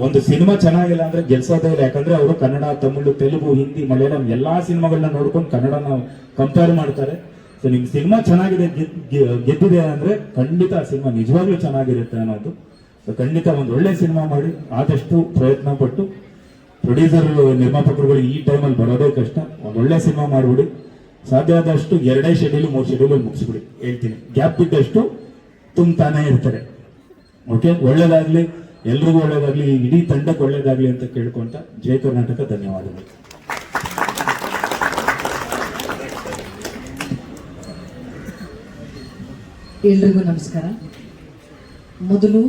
Speaker 10: ಒಂದು ಸಿನಿಮಾ ಚೆನ್ನಾಗಿಲ್ಲ ಅಂದ್ರೆ ಗೆಲ್ಸೋದೇ ಇಲ್ಲ. ಯಾಕಂದ್ರೆ ಅವರು ಕನ್ನಡ, ತಮಿಳು, ತೆಲುಗು, ಹಿಂದಿ, ಮಲಯಾಳಂ ಎಲ್ಲಾ ಸಿನಿಮಾಗಳನ್ನ ನೋಡ್ಕೊಂಡು ಕನ್ನಡನ ಕಂಪೇರ್ ಮಾಡ್ತಾರೆ. ಸೊ ನಿಮ್ ಸಿನಿಮಾ ಚೆನ್ನಾಗಿದೆ, ಗೆದ್ದಿದೆ ಅಂದ್ರೆ ಖಂಡಿತ ಆ ಸಿನಿಮಾ ನಿಜವಾಗ್ಲೂ ಚೆನ್ನಾಗಿರುತ್ತೆ ಅನ್ನೋದು. ಸೊ ಖಂಡಿತ ಒಂದು ಒಳ್ಳೆ ಸಿನಿಮಾ ಮಾಡಿ, ಆದಷ್ಟು ಪ್ರಯತ್ನ ಪಟ್ಟು. ಪ್ರೊಡ್ಯೂಸರ್, ನಿರ್ಮಾಪಕರುಗಳು ಈ ಟೈಮಲ್ಲಿ ಬರೋದೇ ಕಷ್ಟ. ಒಂದು ಒಳ್ಳೆ ಸಿನಿಮಾ ಮಾಡ್ಬಿಡಿ. ಸಾಧ್ಯ ಆದಷ್ಟು 2 ಶೆಡ್ಯೂಲ್ 3 ಶೆಡ್ಯೂಲ್ ಮುಗಿಸ್ಬಿಡಿ. ಹೇಳ್ತೀನಿ, ಗ್ಯಾಪ್ ಬಿಟ್ಟಷ್ಟು ತುಂಬ್ತಾನೆ ಇರ್ತಾರೆ. ಓಕೆ, ಒಳ್ಳೇದಾಗ್ಲಿ. ಎಲ್ರಿಗೂ ಒಳ್ಳೇದಾಗ್ಲಿ, ಇಡೀ ತಂಡಕ್ಕೆ ಒಳ್ಳೇದಾಗ್ಲಿ ಅಂತ ಕೇಳ್ಕೊಂತ ಜೈ ಕರ್ನಾಟಕ, ಧನ್ಯವಾದಗಳು.
Speaker 9: ಎಲ್ರಿಗೂ ನಮಸ್ಕಾರ. ಮೊದಲು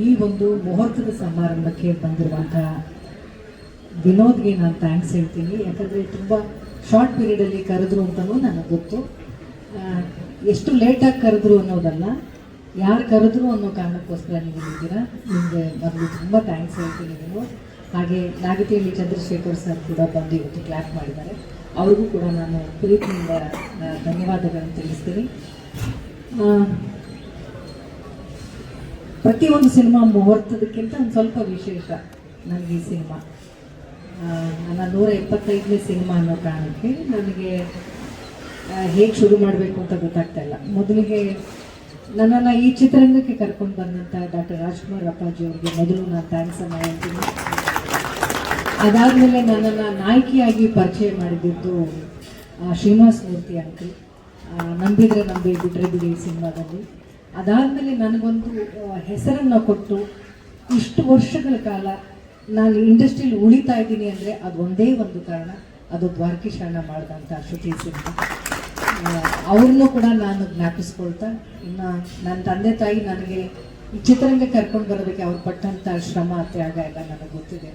Speaker 9: ಈ ಒಂದು ಮುಹೂರ್ತದ ಸಮಾರಂಭಕ್ಕೆ ಬಂದಿರುವಂತಹ ವಿನೋದ್ಗೆ ನಾನು ಥ್ಯಾಂಕ್ಸ್ ಹೇಳ್ತೀನಿ. ಯಾಕಂದರೆ ತುಂಬ ಶಾರ್ಟ್ ಪೀರಿಯಡಲ್ಲಿ ಕರೆದ್ರು ಅಂತಲೂ ನನಗೆ ಗೊತ್ತು. ಎಷ್ಟು ಲೇಟಾಗಿ ಕರೆದ್ರು ಅನ್ನೋದಲ್ಲ, ಯಾರು ಕರೆದ್ರು ಅನ್ನೋ ಕಾರಣಕ್ಕೋಸ್ಕರ ನೀವು ಇದ್ದೀರಾ. ನಿಮಗೆ ಮೊದಲು ತುಂಬ ಥ್ಯಾಂಕ್ಸ್ ಹೇಳ್ತೀನಿ ವಿನೋದ್. ಹಾಗೆ ನಾಗತಿಯಲ್ಲಿ ಚಂದ್ರಶೇಖರ್ ಸರ್ ಕೂಡ ಬಂದು ಇವತ್ತು ಕ್ಲಾಪ್ ಮಾಡಿದ್ದಾರೆ. ಅವ್ರಿಗೂ ಕೂಡ ನಾನು ಪ್ರೀತಿಯಿಂದ ಧನ್ಯವಾದಗಳನ್ನು ತಿಳಿಸ್ತೀನಿ. ಪ್ರತಿಯೊಂದು ಸಿನಿಮಾ ಮುಹೂರ್ತದಕ್ಕಿಂತ ಒಂದು ಸ್ವಲ್ಪ ವಿಶೇಷ ನನಗೆ ಈ ಸಿನಿಮಾ. ನನ್ನ 175ನೇ ಸಿನಿಮಾ ಅನ್ನೋ ಕಾರಣಕ್ಕೆ ನನಗೆ ಹೇಗೆ ಶುರು ಮಾಡಬೇಕು ಅಂತ ಗೊತ್ತಾಗ್ತಾ ಇಲ್ಲ. ಮೊದಲಿಗೆ ನನ್ನನ್ನು ಈ ಚಿತ್ರರಂಗಕ್ಕೆ ಕರ್ಕೊಂಡು ಬಂದಂಥ ಡಾಕ್ಟರ್ ರಾಜ್ಕುಮಾರ್ ಅಪ್ಪಾಜಿ ಅವ್ರಿಗೆ ಮೊದಲು ನಾನು ಥ್ಯಾಂಕ್ಸನ್ನು ಹೇಳ್ತೀನಿ. ಅದಾದಮೇಲೆ ನನ್ನನ್ನು ನಾಯಕಿಯಾಗಿ ಪರಿಚಯ ಮಾಡಿದ್ದು ಶ್ರೀನಿವಾಸ ಮೂರ್ತಿ ಅಂಕಲ್, ನಂಬಿದರೆ ನಂಬಿ ಬಿಟ್ಟರೆ ಬಿಡಿ ಸಿನಿಮಾದಲ್ಲಿ. ಅದಾದಮೇಲೆ ನನಗೊಂದು ಹೆಸರನ್ನು ಕೊಟ್ಟು ಇಷ್ಟು ವರ್ಷಗಳ ಕಾಲ ನಾನು ಇಂಡಸ್ಟ್ರಿಯಲ್ಲಿ ಉಳಿತಾ ಇದ್ದೀನಿ ಅಂದರೆ ಅದು ಒಂದೇ ಒಂದು ಕಾರಣ, ಅದು ದ್ವಾರಕೀಶಣ್ಣ ಮಾಡಿದಂಥ ಶ್ರುತಿ ಸಿನಿಮಾ. ಅವ್ರನ್ನೂ ಕೂಡ ನಾನು ಜ್ಞಾಪಿಸ್ಕೊಳ್ತಾ, ಇನ್ನು ನನ್ನ ತಂದೆ ತಾಯಿ ನನಗೆ ಈ ಚಿತ್ರರಂಗ ಕರ್ಕೊಂಡು ಬರೋದಕ್ಕೆ ಅವ್ರು ಪಟ್ಟಂಥ ಶ್ರಮ ತ್ಯಾಗ ಎಲ್ಲ ನನಗೆ ಗೊತ್ತಿದೆ.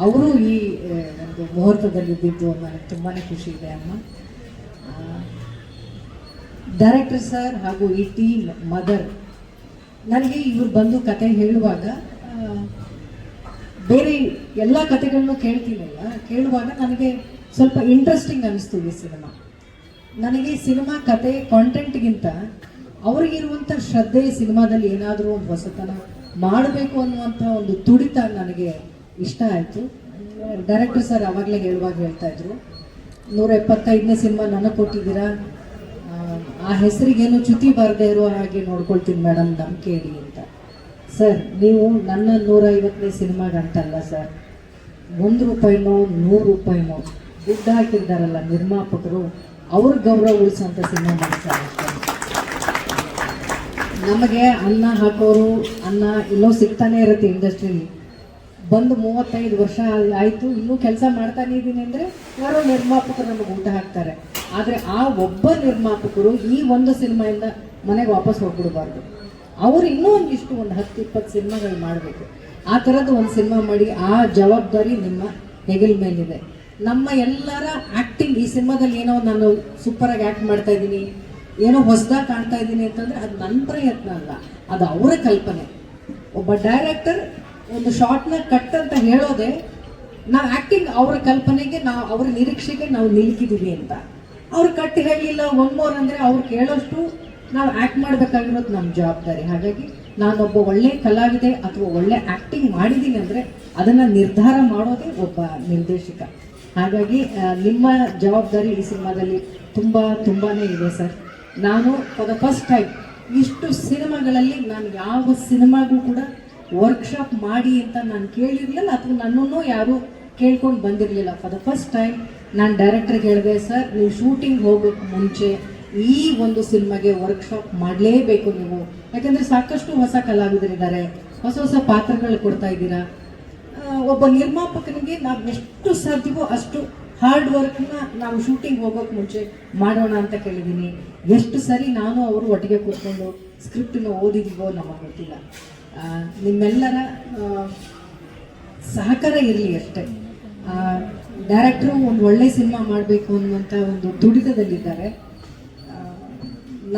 Speaker 9: ಅವರು ಈ ಒಂದು ಮುಹೂರ್ತದಲ್ಲಿದ್ದಿದ್ದು ನನಗೆ ತುಂಬಾ ಖುಷಿ ಇದೆ ಅಮ್ಮ. ಡೈರೆಕ್ಟರ್ ಸರ್ ಹಾಗೂ ಈ ಟೀಮ್ ಮದರ್, ನನಗೆ ಇವರು ಬಂದು ಕತೆ ಹೇಳುವಾಗ ಬೇರೆ ಎಲ್ಲ ಕತೆಗಳನ್ನು ಕೇಳ್ತೀನಲ್ಲ, ಕೇಳುವಾಗ ನನಗೆ ಸ್ವಲ್ಪ ಇಂಟ್ರೆಸ್ಟಿಂಗ್ ಅನ್ನಿಸ್ತು ಈ ಸಿನಿಮಾ. ನನಗೆ ಈ ಸಿನಿಮಾ ಕತೆ ಕಾಂಟೆಂಟ್ಗಿಂತ ಅವ್ರಿಗಿರುವಂಥ ಶ್ರದ್ಧೆ, ಸಿನಿಮಾದಲ್ಲಿ ಏನಾದರೂ ಒಂದು ಹೊಸತನ ಮಾಡಬೇಕು ಅನ್ನುವಂಥ ಒಂದು ತುಡಿತ ನನಗೆ ಇಷ್ಟ ಆಯಿತು. ಡೈರೆಕ್ಟರ್ ಸರ್ ಆವಾಗಲೇ ಹೇಳುವಾಗ ಹೇಳ್ತಾ ಇದ್ರು, 175ನೇ ಸಿನಿಮಾ ನನಗೆ ಕೊಟ್ಟಿದ್ದೀರಾ, ಆ ಹೆಸರಿಗೇನು ಚ್ಯುತಿ ಬರದೇ ಇರೋ ಹಾಗೆ ನೋಡ್ಕೊಳ್ತೀನಿ ಮೇಡಮ್, ನಂಬಿಕೆ ಇಡಿ ಅಂತ. ಸರ್, ನೀವು ನನ್ನ 150ನೇ ಸಿನಿಮಾಗಂತಲ್ಲ ಸರ್, 1 ರೂಪಾಯಿನೋ 100 ರೂಪಾಯಿನೋ ದುಡ್ಡು ಹಾಕಿರ್ತಾರಲ್ಲ ನಿರ್ಮಾಪಕರು, ಅವ್ರ ಗೌರವ ಉಳಿಸೋಂಥ ಸಿನಿಮಾ ಮಾಡ್ತಾರೆ ಅಷ್ಟೇ. ನಮಗೆ ಅನ್ನ ಹಾಕೋರು ಅನ್ನ ಎಲ್ಲೋ ಸಿಗ್ತಾನೆ ಇರುತ್ತೆ ಇಂಡಸ್ಟ್ರಿಲಿ. ಬಂದು 35 ವರ್ಷ ಆಯಿತು, ಇನ್ನೂ ಕೆಲಸ ಮಾಡ್ತಾನೆ ಇದ್ದೀನಿ ಅಂದರೆ ಯಾರೋ ನಿರ್ಮಾಪಕರು ನಮಗೆ ಊಟ ಹಾಕ್ತಾರೆ. ಆದರೆ ಆ ಒಬ್ಬ ನಿರ್ಮಾಪಕರು ಈ ಒಂದು ಸಿನಿಮಾಯಿಂದ ಮನೆಗೆ ವಾಪಸ್ ಹೋಗ್ಬಿಡಬಾರ್ದು. ಅವರು ಇನ್ನೂ ಒಂದಿಷ್ಟು ಒಂದು 10-20 ಸಿನಿಮಾಗಳು ಮಾಡಬೇಕು. ಆ ಥರದ್ದು ಒಂದು ಸಿನಿಮಾ ಮಾಡಿ ಆ ಜವಾಬ್ದಾರಿ ನಿಮ್ಮ ಹೆಗಲ ಮೇಲಿದೆ. ನಮ್ಮ ಎಲ್ಲರ ಆ್ಯಕ್ಟಿಂಗ್ ಈ ಸಿನಿಮಾದಲ್ಲಿ ಏನೋ ನಾನು ಸೂಪರಾಗಿ ಆ್ಯಕ್ಟ್ ಮಾಡ್ತಾ ಇದ್ದೀನಿ, ಏನೋ ಹೊಸದಾಗಿ ಕಾಣ್ತಾ ಇದ್ದೀನಿ ಅಂತಂದರೆ ಅದು ನನ್ನ ಪ್ರಯತ್ನ ಅಲ್ಲ, ಅದು ಅವರ ಕಲ್ಪನೆ. ಒಬ್ಬ ಡೈರೆಕ್ಟರ್ ಒಂದು ಶಾರ್ಟ್ನ ಕಟ್ ಅಂತ ಹೇಳೋದೆ ನಾವು ಆ್ಯಕ್ಟಿಂಗ್ ಅವರ ಕಲ್ಪನೆಗೆ, ನಾವು ಅವರ ನಿರೀಕ್ಷೆಗೆ ನಾವು ನಿಲ್ಕಿದ್ದೀವಿ ಅಂತ. ಅವ್ರು ಕಟ್ ಹೇಳಿಲ್ಲ ಒನ್ ಮೋರ್ ಅಂದರೆ ಅವ್ರು ಕೇಳೋಷ್ಟು ನಾವು ಆ್ಯಕ್ಟ್ ಮಾಡಬೇಕಾಗಿರೋದು ನಮ್ಮ ಜವಾಬ್ದಾರಿ. ಹಾಗಾಗಿ ನಾನೊಬ್ಬ ಒಳ್ಳೆ ಕಲಾವಿದೆ ಅಥವಾ ಒಳ್ಳೆ ಆ್ಯಕ್ಟಿಂಗ್ ಮಾಡಿದ್ದೀನಿ ಅಂದರೆ ಅದನ್ನು ನಿರ್ಧಾರ ಮಾಡೋದೇ ಒಬ್ಬ ನಿರ್ದೇಶಕ. ಹಾಗಾಗಿ ನಿಮ್ಮ ಜವಾಬ್ದಾರಿ ಈ ಸಿನಿಮಾದಲ್ಲಿ ತುಂಬಾ ಇದೆ ಸರ್. ನಾನು ಫಾರ್ ದ ಫಸ್ಟ್ ಟೈಮ್ ಇಷ್ಟು ಸಿನಿಮಾಗಳಲ್ಲಿ ನಾನು ಯಾವ ಸಿನಿಮಾಗೂ ಕೂಡ ವರ್ಕ್ಶಾಪ್ ಮಾಡಿ ಅಂತ ನಾನು ಕೇಳಿರಲಿಲ್ಲ, ಅಥವಾ ನನ್ನನ್ನು ಯಾರೂ ಕೇಳ್ಕೊಂಡು ಬಂದಿರಲಿಲ್ಲ. ಫಾರ್ ದ ಫಸ್ಟ್ ಟೈಮ್ ನಾನು ಡೈರೆಕ್ಟರ್ಗೆ ಹೇಳಿದೆ, ಸರ್ ನೀವು ಶೂಟಿಂಗ್ ಹೋಗೋಕ್ಕೆ ಮುಂಚೆ ಈ ಒಂದು ಸಿನಿಮಾಗೆ ವರ್ಕ್ಶಾಪ್ ಮಾಡಲೇಬೇಕು ನೀವು, ಯಾಕೆಂದರೆ ಸಾಕಷ್ಟು ಹೊಸ ಕಲಾವಿದರಿದ್ದಾರೆ, ಹೊಸ ಹೊಸ ಪಾತ್ರಗಳು ಕೊಡ್ತಾ ಇದ್ದೀರಾ. ಒಬ್ಬ ನಿರ್ಮಾಪಕನಿಗೆ ನಾವು ಎಷ್ಟು ಸಾಧ್ಯವೋ ಅಷ್ಟು ಹಾರ್ಡ್ ವರ್ಕ್ನ ನಾವು ಶೂಟಿಂಗ್ ಹೋಗೋಕ್ಕೆ ಮುಂಚೆ ಮಾಡೋಣ ಅಂತ ಕೇಳಿದ್ದೀನಿ. ಎಷ್ಟು ಸರಿ ನಾನು ಅವರು ಒಟ್ಟಿಗೆ ಕೂತ್ಕೊಂಡು ಸ್ಕ್ರಿಪ್ಟನ್ನು ಓದಿದೀವೋ ನಮಗೆ ಗೊತ್ತಿಲ್ಲ. ನಿಮ್ಮೆಲ್ಲರ ಸಹಕಾರ ಇರಲಿ ಅಷ್ಟೇ. ಡೈರೆಕ್ಟ್ರು ಒಂದು ಒಳ್ಳೆ ಸಿನಿಮಾ ಮಾಡಬೇಕು ಅನ್ನುವಂಥ ಒಂದು ತುಡಿತದಲ್ಲಿದ್ದಾರೆ.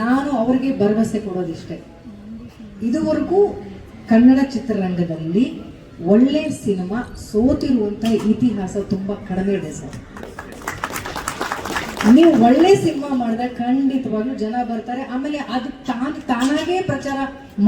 Speaker 9: ನಾನು ಅವರಿಗೆ ಭರವಸೆ ಕೊಡೋದಿಷ್ಟೇ, ಇದುವರೆಗೂ ಕನ್ನಡ ಚಿತ್ರರಂಗದಲ್ಲಿ ಒಳ್ಳೆ ಸಿನಿಮಾ ಸೋತಿರುವಂಥ ಇತಿಹಾಸ ತುಂಬ ಕಡಿಮೆ ಇದೆ ಸರ್. ನೀವು ಒಳ್ಳೆ ಸಿನಿಮಾ ಮಾಡಿದ್ರೆ ಖಂಡಿತವಾಗ್ಲೂ ಜನ ಬರ್ತಾರೆ, ಆಮೇಲೆ ಅದು ತಾನಾಗೇ ಪ್ರಚಾರ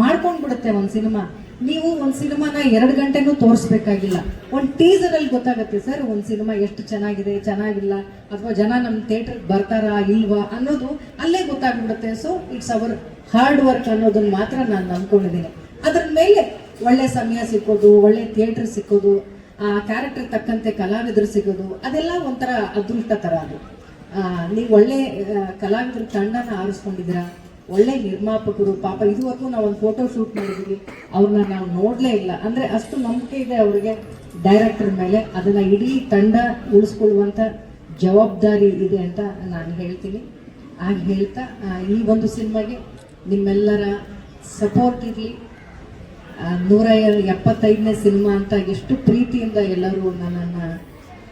Speaker 9: ಮಾಡ್ಕೊಂಡು ಬಿಡುತ್ತೆ ಒಂದು ಸಿನಿಮಾ. ನೀವು ಒಂದು ಸಿನಿಮಾನ 2 ಗಂಟೆನೂ ತೋರಿಸ್ಬೇಕಾಗಿಲ್ಲ, ಒಂದು ಟೀಸರಲ್ಲಿ ಗೊತ್ತಾಗುತ್ತೆ ಸರ್ ಒಂದು ಸಿನಿಮಾ ಎಷ್ಟು ಚೆನ್ನಾಗಿದೆ ಚೆನ್ನಾಗಿಲ್ಲ, ಅಥವಾ ಜನ ನಮ್ಮ ಥಿಯೇಟ್ರಿಗೆ ಬರ್ತಾರಾ ಇಲ್ವಾ ಅನ್ನೋದು ಅಲ್ಲೇ ಗೊತ್ತಾಗ್ಬಿಡುತ್ತೆ. So it's hour hard work ಅನ್ನೋದನ್ನ ಮಾತ್ರ ನಾನು ನಂಬ್ಕೊಂಡಿದ್ದೀನಿ. ಅದ್ರ ಮೇಲೆ ಒಳ್ಳೆ ಸಮಯ ಸಿಕ್ಕೋದು, ಒಳ್ಳೆ ಥಿಯೇಟ್ರ್ ಸಿಕ್ಕೋದು, ಆ ಕ್ಯಾರೆಕ್ಟರ್ ತಕ್ಕಂತೆ ಕಲಾವಿದರು ಸಿಗೋದು, ಅದೆಲ್ಲ ಒಂಥರ ಅದೃಷ್ಟ ಥರ. ಅದು ನೀವು ಒಳ್ಳೆ ಕಲಾವಿದರ ತಂಡನ ಆರಿಸ್ಕೊಂಡಿದ್ದೀರಾ, ಒಳ್ಳೆ ನಿರ್ಮಾಪಕರು. ಪಾಪ ಇದುವರೆಗೂ ನಾವು ಒಂದು ಫೋಟೋ ಶೂಟ್ ಮಾಡಿದ್ದೀವಿ, ಅವ್ರನ್ನ ನಾವು ನೋಡಲೇ ಇಲ್ಲ. ಅಂದರೆ ಅಷ್ಟು ನಂಬಿಕೆ ಇದೆ ಅವರಿಗೆ ಡೈರೆಕ್ಟರ್ ಮೇಲೆ. ಅದನ್ನು ಇಡೀ ತಂಡ ಉಳಿಸ್ಕೊಳ್ಳುವಂಥ ಜವಾಬ್ದಾರಿ ಇದೆ ಅಂತ ನಾನು ಹೇಳ್ತೀನಿ. ಹಾಗೆ ಹೇಳ್ತಾ ಈ ಒಂದು ಸಿನಿಮಾಗೆ ನಿಮ್ಮೆಲ್ಲರ ಸಪೋರ್ಟ್ ಇರಲಿ. 175ನೇ ಸಿನಿಮಾ ಅಂತ ಎಷ್ಟು ಪ್ರೀತಿಯಿಂದ ಎಲ್ಲರೂ ನನ್ನನ್ನು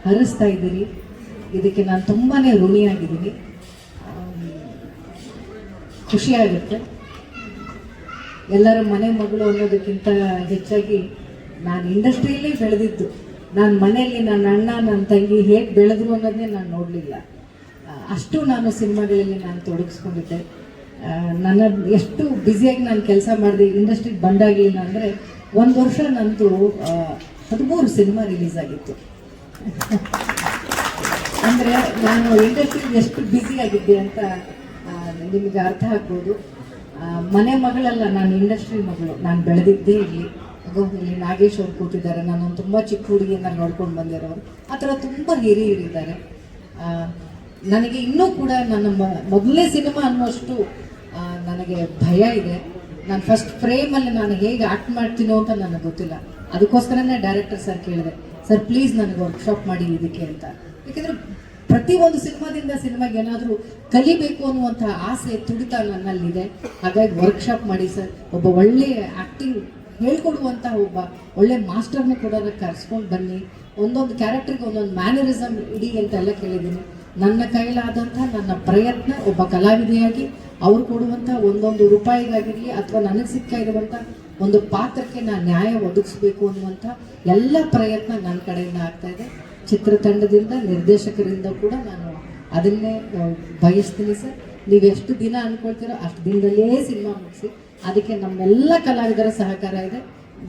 Speaker 9: ಹರಿಸ್ತಾ ಇದ್ದೀರಿ. ಇದಕ್ಕೆ ನಾನು ತುಂಬಾ ಋಣಿಯಾಗಿದ್ದೀನಿ. ಖುಷಿಯಾಗುತ್ತೆ. ಎಲ್ಲರ ಮನೆ ಮಗಳು ಅನ್ನೋದಕ್ಕಿಂತ ಹೆಚ್ಚಾಗಿ ನಾನು ಇಂಡಸ್ಟ್ರಿಯಲ್ಲೇ ಬೆಳೆದಿದ್ದು. ನಾನು ಮನೆಯಲ್ಲಿ ನನ್ನ ಅಣ್ಣ ನನ್ನ ತಂಗಿ ಹೇಗೆ ಬೆಳೆದ್ರು ಅನ್ನೋದನ್ನೇ ನಾನು ನೋಡಲಿಲ್ಲ. ಅಷ್ಟು ನಾನು ಸಿನಿಮಾಗಳಲ್ಲಿ ನಾನು ತೊಡಗಿಸ್ಕೊಂಡಿದ್ದೆ. ನನ್ನ ಎಷ್ಟು ಬ್ಯುಸಿಯಾಗಿ ನಾನು ಕೆಲಸ ಮಾಡಿದೆ ಇಂಡಸ್ಟ್ರಿಗೆ ಬಂದಾಗಲಿಲ್ಲ ಅಂದರೆ 1 ವರ್ಷ ನಂದು 13 ಸಿನಿಮಾ ರಿಲೀಸ್ ಆಗಿತ್ತು. ಅಂದರೆ ನಾನು ಇಂಡಸ್ಟ್ರಿಗೆ ಎಷ್ಟು ಬ್ಯುಸಿ ಆಗಿದ್ದೆ ಅಂತ ನಿಮಗೆ ಅರ್ಥ ಆಗ್ಬೋದು. ಮನೆ ಮಗಳಲ್ಲ, ನಾನು ಇಂಡಸ್ಟ್ರಿ ಮಗಳು. ನಾನು ಬೆಳೆದಿದ್ದೇ ಇಲ್ಲಿ. ಇಲ್ಲಿ ನಾಗೇಶ್ ಅವ್ರು ಕೂತಿದ್ದಾರೆ, ನಾನು ತುಂಬ ಚಿಕ್ಕ ಹುಡುಗಿಯಿಂದ ನೋಡ್ಕೊಂಡು ಬಂದಿರೋರು. ಆ ಥರ ತುಂಬ ಹಿರಿಯರಿದ್ದಾರೆ. ನನಗೆ ಇನ್ನೂ ಕೂಡ ನನ್ನ ಮೊದಲನೇ ಸಿನಿಮಾ ಅನ್ನೋಷ್ಟು ನನಗೆ ಭಯ ಇದೆ. ನಾನು ಫಸ್ಟ್ ಫ್ರೇಮಲ್ಲಿ ನಾನು ಹೇಗೆ ಆ್ಯಕ್ಟ್ ಮಾಡ್ತೀನೋ ಅಂತ ನನಗೆ ಗೊತ್ತಿಲ್ಲ. ಅದಕ್ಕೋಸ್ಕರನೇ ಡೈರೆಕ್ಟರ್ ಸರ್ ಕೇಳಿದೆ, ಸರ್ ಪ್ಲೀಸ್ ನನಗೆ ವರ್ಕ್ಶಾಪ್ ಮಾಡಿ ಇದಕ್ಕೆ ಅಂತ. ಯಾಕೆಂದರೆ ಪ್ರತಿಯೊಂದು ಸಿನಿಮಾದಿಂದ ಸಿನಿಮಾಗೆ ಏನಾದರೂ ಕಲಿಬೇಕು ಅನ್ನುವಂಥ ಆಸೆ ತುಡಿತ ನನ್ನಲ್ಲಿದೆ. ಹಾಗಾಗಿ ವರ್ಕ್ಶಾಪ್ ಮಾಡಿ ಸರ್, ಒಬ್ಬ ಒಳ್ಳೆಯ ಆ್ಯಕ್ಟಿಂಗ್ ಹೇಳ್ಕೊಡುವಂಥ ಒಬ್ಬ ಒಳ್ಳೆ ಮಾಸ್ಟರ್ನ ಕೂಡ ಕರೆಸ್ಕೊಂಡು ಬನ್ನಿ, ಒಂದೊಂದು ಕ್ಯಾರೆಕ್ಟರ್ಗೆ ಒಂದೊಂದು ಮ್ಯಾನರಿಸಮ್ ಇಡಿ ಅಂತೆಲ್ಲ ಕೇಳಿದ್ದೀನಿ. ನನ್ನ ಕೈಲಾದಂಥ ನನ್ನ ಪ್ರಯತ್ನ ಒಬ್ಬ ಕಲಾವಿದೆಯಾಗಿ ಅವ್ರು ಕೊಡುವಂಥ ಒಂದೊಂದು ರೂಪಾಯಿಗಾಗಿರಲಿ ಅಥವಾ ನನಗೆ ಸಿಗ್ತಾ ಇರುವಂಥ ಒಂದು ಪಾತ್ರಕ್ಕೆ ನಾನು ನ್ಯಾಯ ಒದಗಿಸ್ಬೇಕು ಅನ್ನುವಂಥ ಎಲ್ಲ ಪ್ರಯತ್ನ ನನ್ನ ಕಡೆಯಿಂದ ಆಗ್ತಾಯಿದೆ. ಚಿತ್ರತಂಡದಿಂದ ನಿರ್ದೇಶಕರಿಂದ ಕೂಡ ನಾನು ಅದನ್ನೇ ಬಯಸ್ತೀನಿ ಸರ್. ನೀವು ಎಷ್ಟು ದಿನ ಅಂದ್ಕೊಳ್ತೀರೋ ಅಷ್ಟು ದಿನದಲ್ಲೇ ಸಿನಿಮಾ ಮುಗಿಸಿ. ಅದಕ್ಕೆ ನಮ್ಮೆಲ್ಲ ಕಲಾವಿದರ ಸಹಕಾರ ಇದೆ.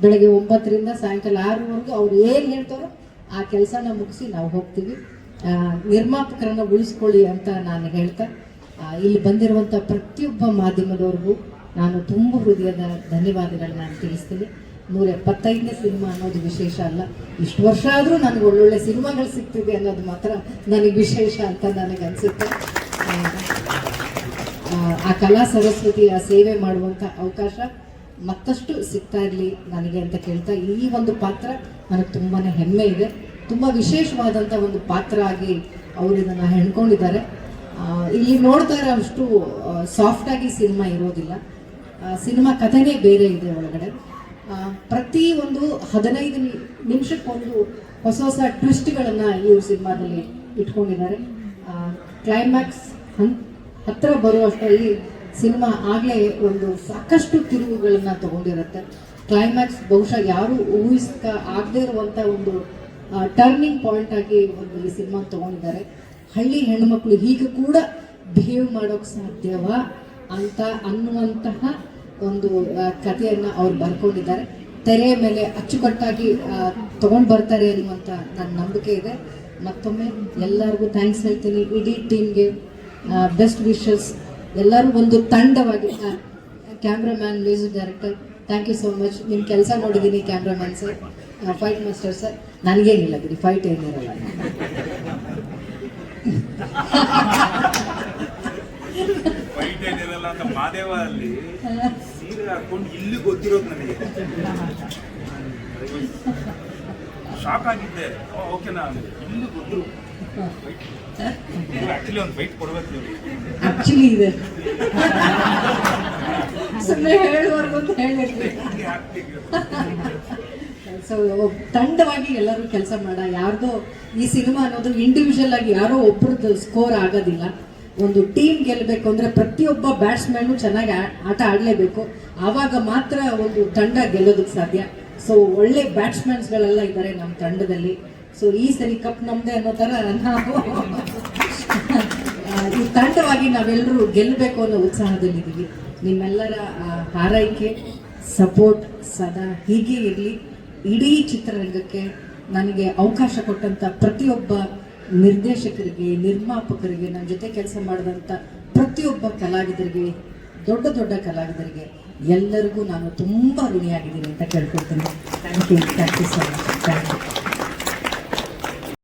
Speaker 9: ಬೆಳಗ್ಗೆ 9ರಿಂದ ಸಾಯಂಕಾಲ 6ರವರೆಗೂ ಅವ್ರು ಏನು ಹೇಳ್ತಾರೋ ಆ ಕೆಲಸನ ಮುಗಿಸಿ ನಾವು ಹೋಗ್ತೀವಿ. ನಿರ್ಮಾಪಕರನ್ನು ಉಳಿಸ್ಕೊಳ್ಳಿ ಅಂತ ನಾನು ಹೇಳ್ತಾ ಇಲ್ಲಿ ಬಂದಿರುವಂಥ ಪ್ರತಿಯೊಬ್ಬ ಮಾಧ್ಯಮದವ್ರಿಗೂ ನಾನು ತುಂಬ ಹೃದಯದ ಧನ್ಯವಾದಗಳನ್ನ ನಾನು ತಿಳಿಸ್ತೀನಿ. 175ನೇ ಸಿನಿಮಾ ಅನ್ನೋದು ವಿಶೇಷ ಅಲ್ಲ, ಇಷ್ಟು ವರ್ಷ ಆದರೂ ನನಗೆ ಒಳ್ಳೊಳ್ಳೆ ಸಿನಿಮಾಗಳು ಸಿಗ್ತಿದೆ ಅನ್ನೋದು ಮಾತ್ರ ನನಗೆ ವಿಶೇಷ ಅಂತ ನನಗನ್ಸುತ್ತೆ. ಆ ಕಲಾ ಸರಸ್ವತಿಯ ಸೇವೆ ಮಾಡುವಂಥ ಅವಕಾಶ ಮತ್ತಷ್ಟು ಸಿಗ್ತಾ ಇರಲಿ ನನಗೆ ಅಂತ ಕೇಳ್ತಾ, ಈ ಒಂದು ಪಾತ್ರ ನನಗೆ ತುಂಬಾ ಹೆಮ್ಮೆ ಇದೆ. ತುಂಬ ವಿಶೇಷವಾದಂಥ ಒಂದು ಪಾತ್ರ ಆಗಿ ಅವರು ಇದನ್ನು ಹೆಣ್ಕೊಂಡಿದ್ದಾರೆ. ಇಲ್ಲಿ ನೋಡ್ತಾ ಇರೋ ಅಷ್ಟು ಸಾಫ್ಟಾಗಿ ಸಿನಿಮಾ ಇರೋದಿಲ್ಲ. ಸಿನಿಮಾ ಕಥೆನೇ ಬೇರೆ ಇದೆ ಒಳಗಡೆ. ಪ್ರತಿ ಒಂದು 15 ನಿಮಿಷಕ್ಕೊಂದು ಹೊಸ ಹೊಸ ಟ್ವಿಸ್ಟ್ಗಳನ್ನು ಇವರು ಸಿನಿಮಾದಲ್ಲಿ ಇಟ್ಕೊಂಡಿದ್ದಾರೆ. ಕ್ಲೈಮ್ಯಾಕ್ಸ್ ಹತ್ತಿರ ಬರುವಷ್ಟರಲ್ಲಿ ಸಿನಿಮಾ ಆಗಲೇ ಒಂದು ಸಾಕಷ್ಟು ತಿರುವುಗಳನ್ನು ತಗೊಂಡಿರುತ್ತೆ. ಕ್ಲೈಮ್ಯಾಕ್ಸ್ ಬಹುಶಃ ಯಾರೂ ಆಗದೇ ಇರುವಂಥ ಒಂದು ಟರ್ನಿಂಗ್ ಪಾಯಿಂಟ್ ಆಗಿ ಒಂದು ಈ ಸಿನಿಮಾ ತಗೊಂಡಿದ್ದಾರೆ. ಹಳ್ಳಿ ಹೆಣ್ಣುಮಕ್ಕಳು ಹೀಗೆ ಕೂಡ ಬಿಹೇವ್ ಮಾಡೋಕ್ಕೆ ಸಾಧ್ಯವಾ ಅಂತ ಅನ್ನುವಂತಹ ಒಂದು ಕಥೆಯನ್ನು ಅವ್ರು ಬರ್ಕೊಂಡಿದ್ದಾರೆ. ತೆರೆಯ ಮೇಲೆ ಅಚ್ಚುಕಟ್ಟಾಗಿ ತಗೊಂಡು ಬರ್ತಾರೆ ಅನ್ನುವಂಥ ನನ್ನ ನಂಬಿಕೆ ಇದೆ. ಮತ್ತೊಮ್ಮೆ ಎಲ್ಲರಿಗೂ ಥ್ಯಾಂಕ್ಸ್ ಹೇಳ್ತೀನಿ. ಇಡೀ ಟೀಮ್ಗೆ ಬೆಸ್ಟ್ ವಿಶಸ್. ಎಲ್ಲರೂ ಒಂದು ತಂಡವಾಗಿ, cameraman, music director, thank you so much. ನಿಮ್ಮ ಕೆಲಸ ನೋಡಿದ್ದೀನಿ cameraman sir, fight master sir. ನನಗೇನಿಲ್ಲ ಬಿಡಿ, ಫೈಟ್ ಏನಿರಲ್ಲ.
Speaker 11: ಫೈಟ್ ಏನಿರಲ್ಲ ಅಂತ ಮಾದೇವ ಅಲ್ಲಿ ಸೀರೆ ಹಾಕೊಂಡು ಇಲ್ಲಿ ಗೊತ್ತಿರೋದು ನನಗೆ ಶಾಕ್ ಆಗಿದ್ದೆ. ಓಕೆನಾ, ಇಲ್ಲಿ ಗೊತ್ತಿರೋ ಆಕ್ಚುಲಿ ಒಂದು ಫೈಟ್ ಕೊಡ್ಬೇಕು ನೀವು.
Speaker 9: ಆಕ್ಚುಲಿ ಇದೆ, ಸುಮ್ಮನೆ ಹೇಳುವವರೆಗೂ ಅಂತ ಹೇಳಿರ್ಲಿ. ಸೊ ತಂಡವಾಗಿ ಎಲ್ಲರೂ ಕೆಲಸ ಮಾಡ. ಯಾರ್ದೋ ಈ ಸಿನಿಮಾ ಅನ್ನೋದು ಇಂಡಿವಿಜುವಲ್ ಆಗಿ ಯಾರೋ ಒಬ್ಬರದ್ದು ಸ್ಕೋರ್ ಆಗೋದಿಲ್ಲ. ಒಂದು ಟೀಮ್ ಗೆಲ್ಲಬೇಕು ಅಂದರೆ ಪ್ರತಿಯೊಬ್ಬ ಬ್ಯಾಟ್ಸ್ಮನ್ನು ಚೆನ್ನಾಗಿ ಆಟ ಆಡಲೇಬೇಕು. ಆವಾಗ ಮಾತ್ರ ಒಂದು ತಂಡ ಗೆಲ್ಲೋದಕ್ಕೆ ಸಾಧ್ಯ. ಸೊ ಒಳ್ಳೆ ಬ್ಯಾಟ್ಸ್ಮನ್ಸ್ಗಳೆಲ್ಲ ಇದ್ದಾರೆ ನಮ್ಮ ತಂಡದಲ್ಲಿ. ಸೊ ಈ ಸರಿ ಕಪ್ ನಮ್ಮದೇ ಅನ್ನೋ ಥರ ನಾವು ಈ ತಂಡವಾಗಿ ನಾವೆಲ್ಲರೂ ಗೆಲ್ಲಬೇಕು ಅನ್ನೋ ಉತ್ಸಾಹದಲ್ಲಿದ್ದೀವಿ. ನಿಮ್ಮೆಲ್ಲರ ಹಾರೈಕೆ, ಸಪೋರ್ಟ್ ಸದಾ ಹೀಗೆ ಇರಲಿ. ಇಡೀ ಚಿತ್ರರಂಗಕ್ಕೆ ನನಗೆ ಅವಕಾಶ ಕೊಟ್ಟಂಥ ಪ್ರತಿಯೊಬ್ಬ ನಿರ್ದೇಶಕರಿಗೆ, ನಿರ್ಮಾಪಕರಿಗೆ, ನನ್ನ ಜೊತೆ ಕೆಲಸ ಮಾಡಿದಂಥ ಪ್ರತಿಯೊಬ್ಬ ಕಲಾವಿದರಿಗೆ, ದೊಡ್ಡ ದೊಡ್ಡ ಕಲಾವಿದರಿಗೆ ಎಲ್ಲರಿಗೂ ನಾನು ತುಂಬ ಋಣಿಯಾಗಿದ್ದೀನಿ ಅಂತ ಕೇಳ್ಕೊಳ್ತೀನಿ. Thank you so much. Thank you.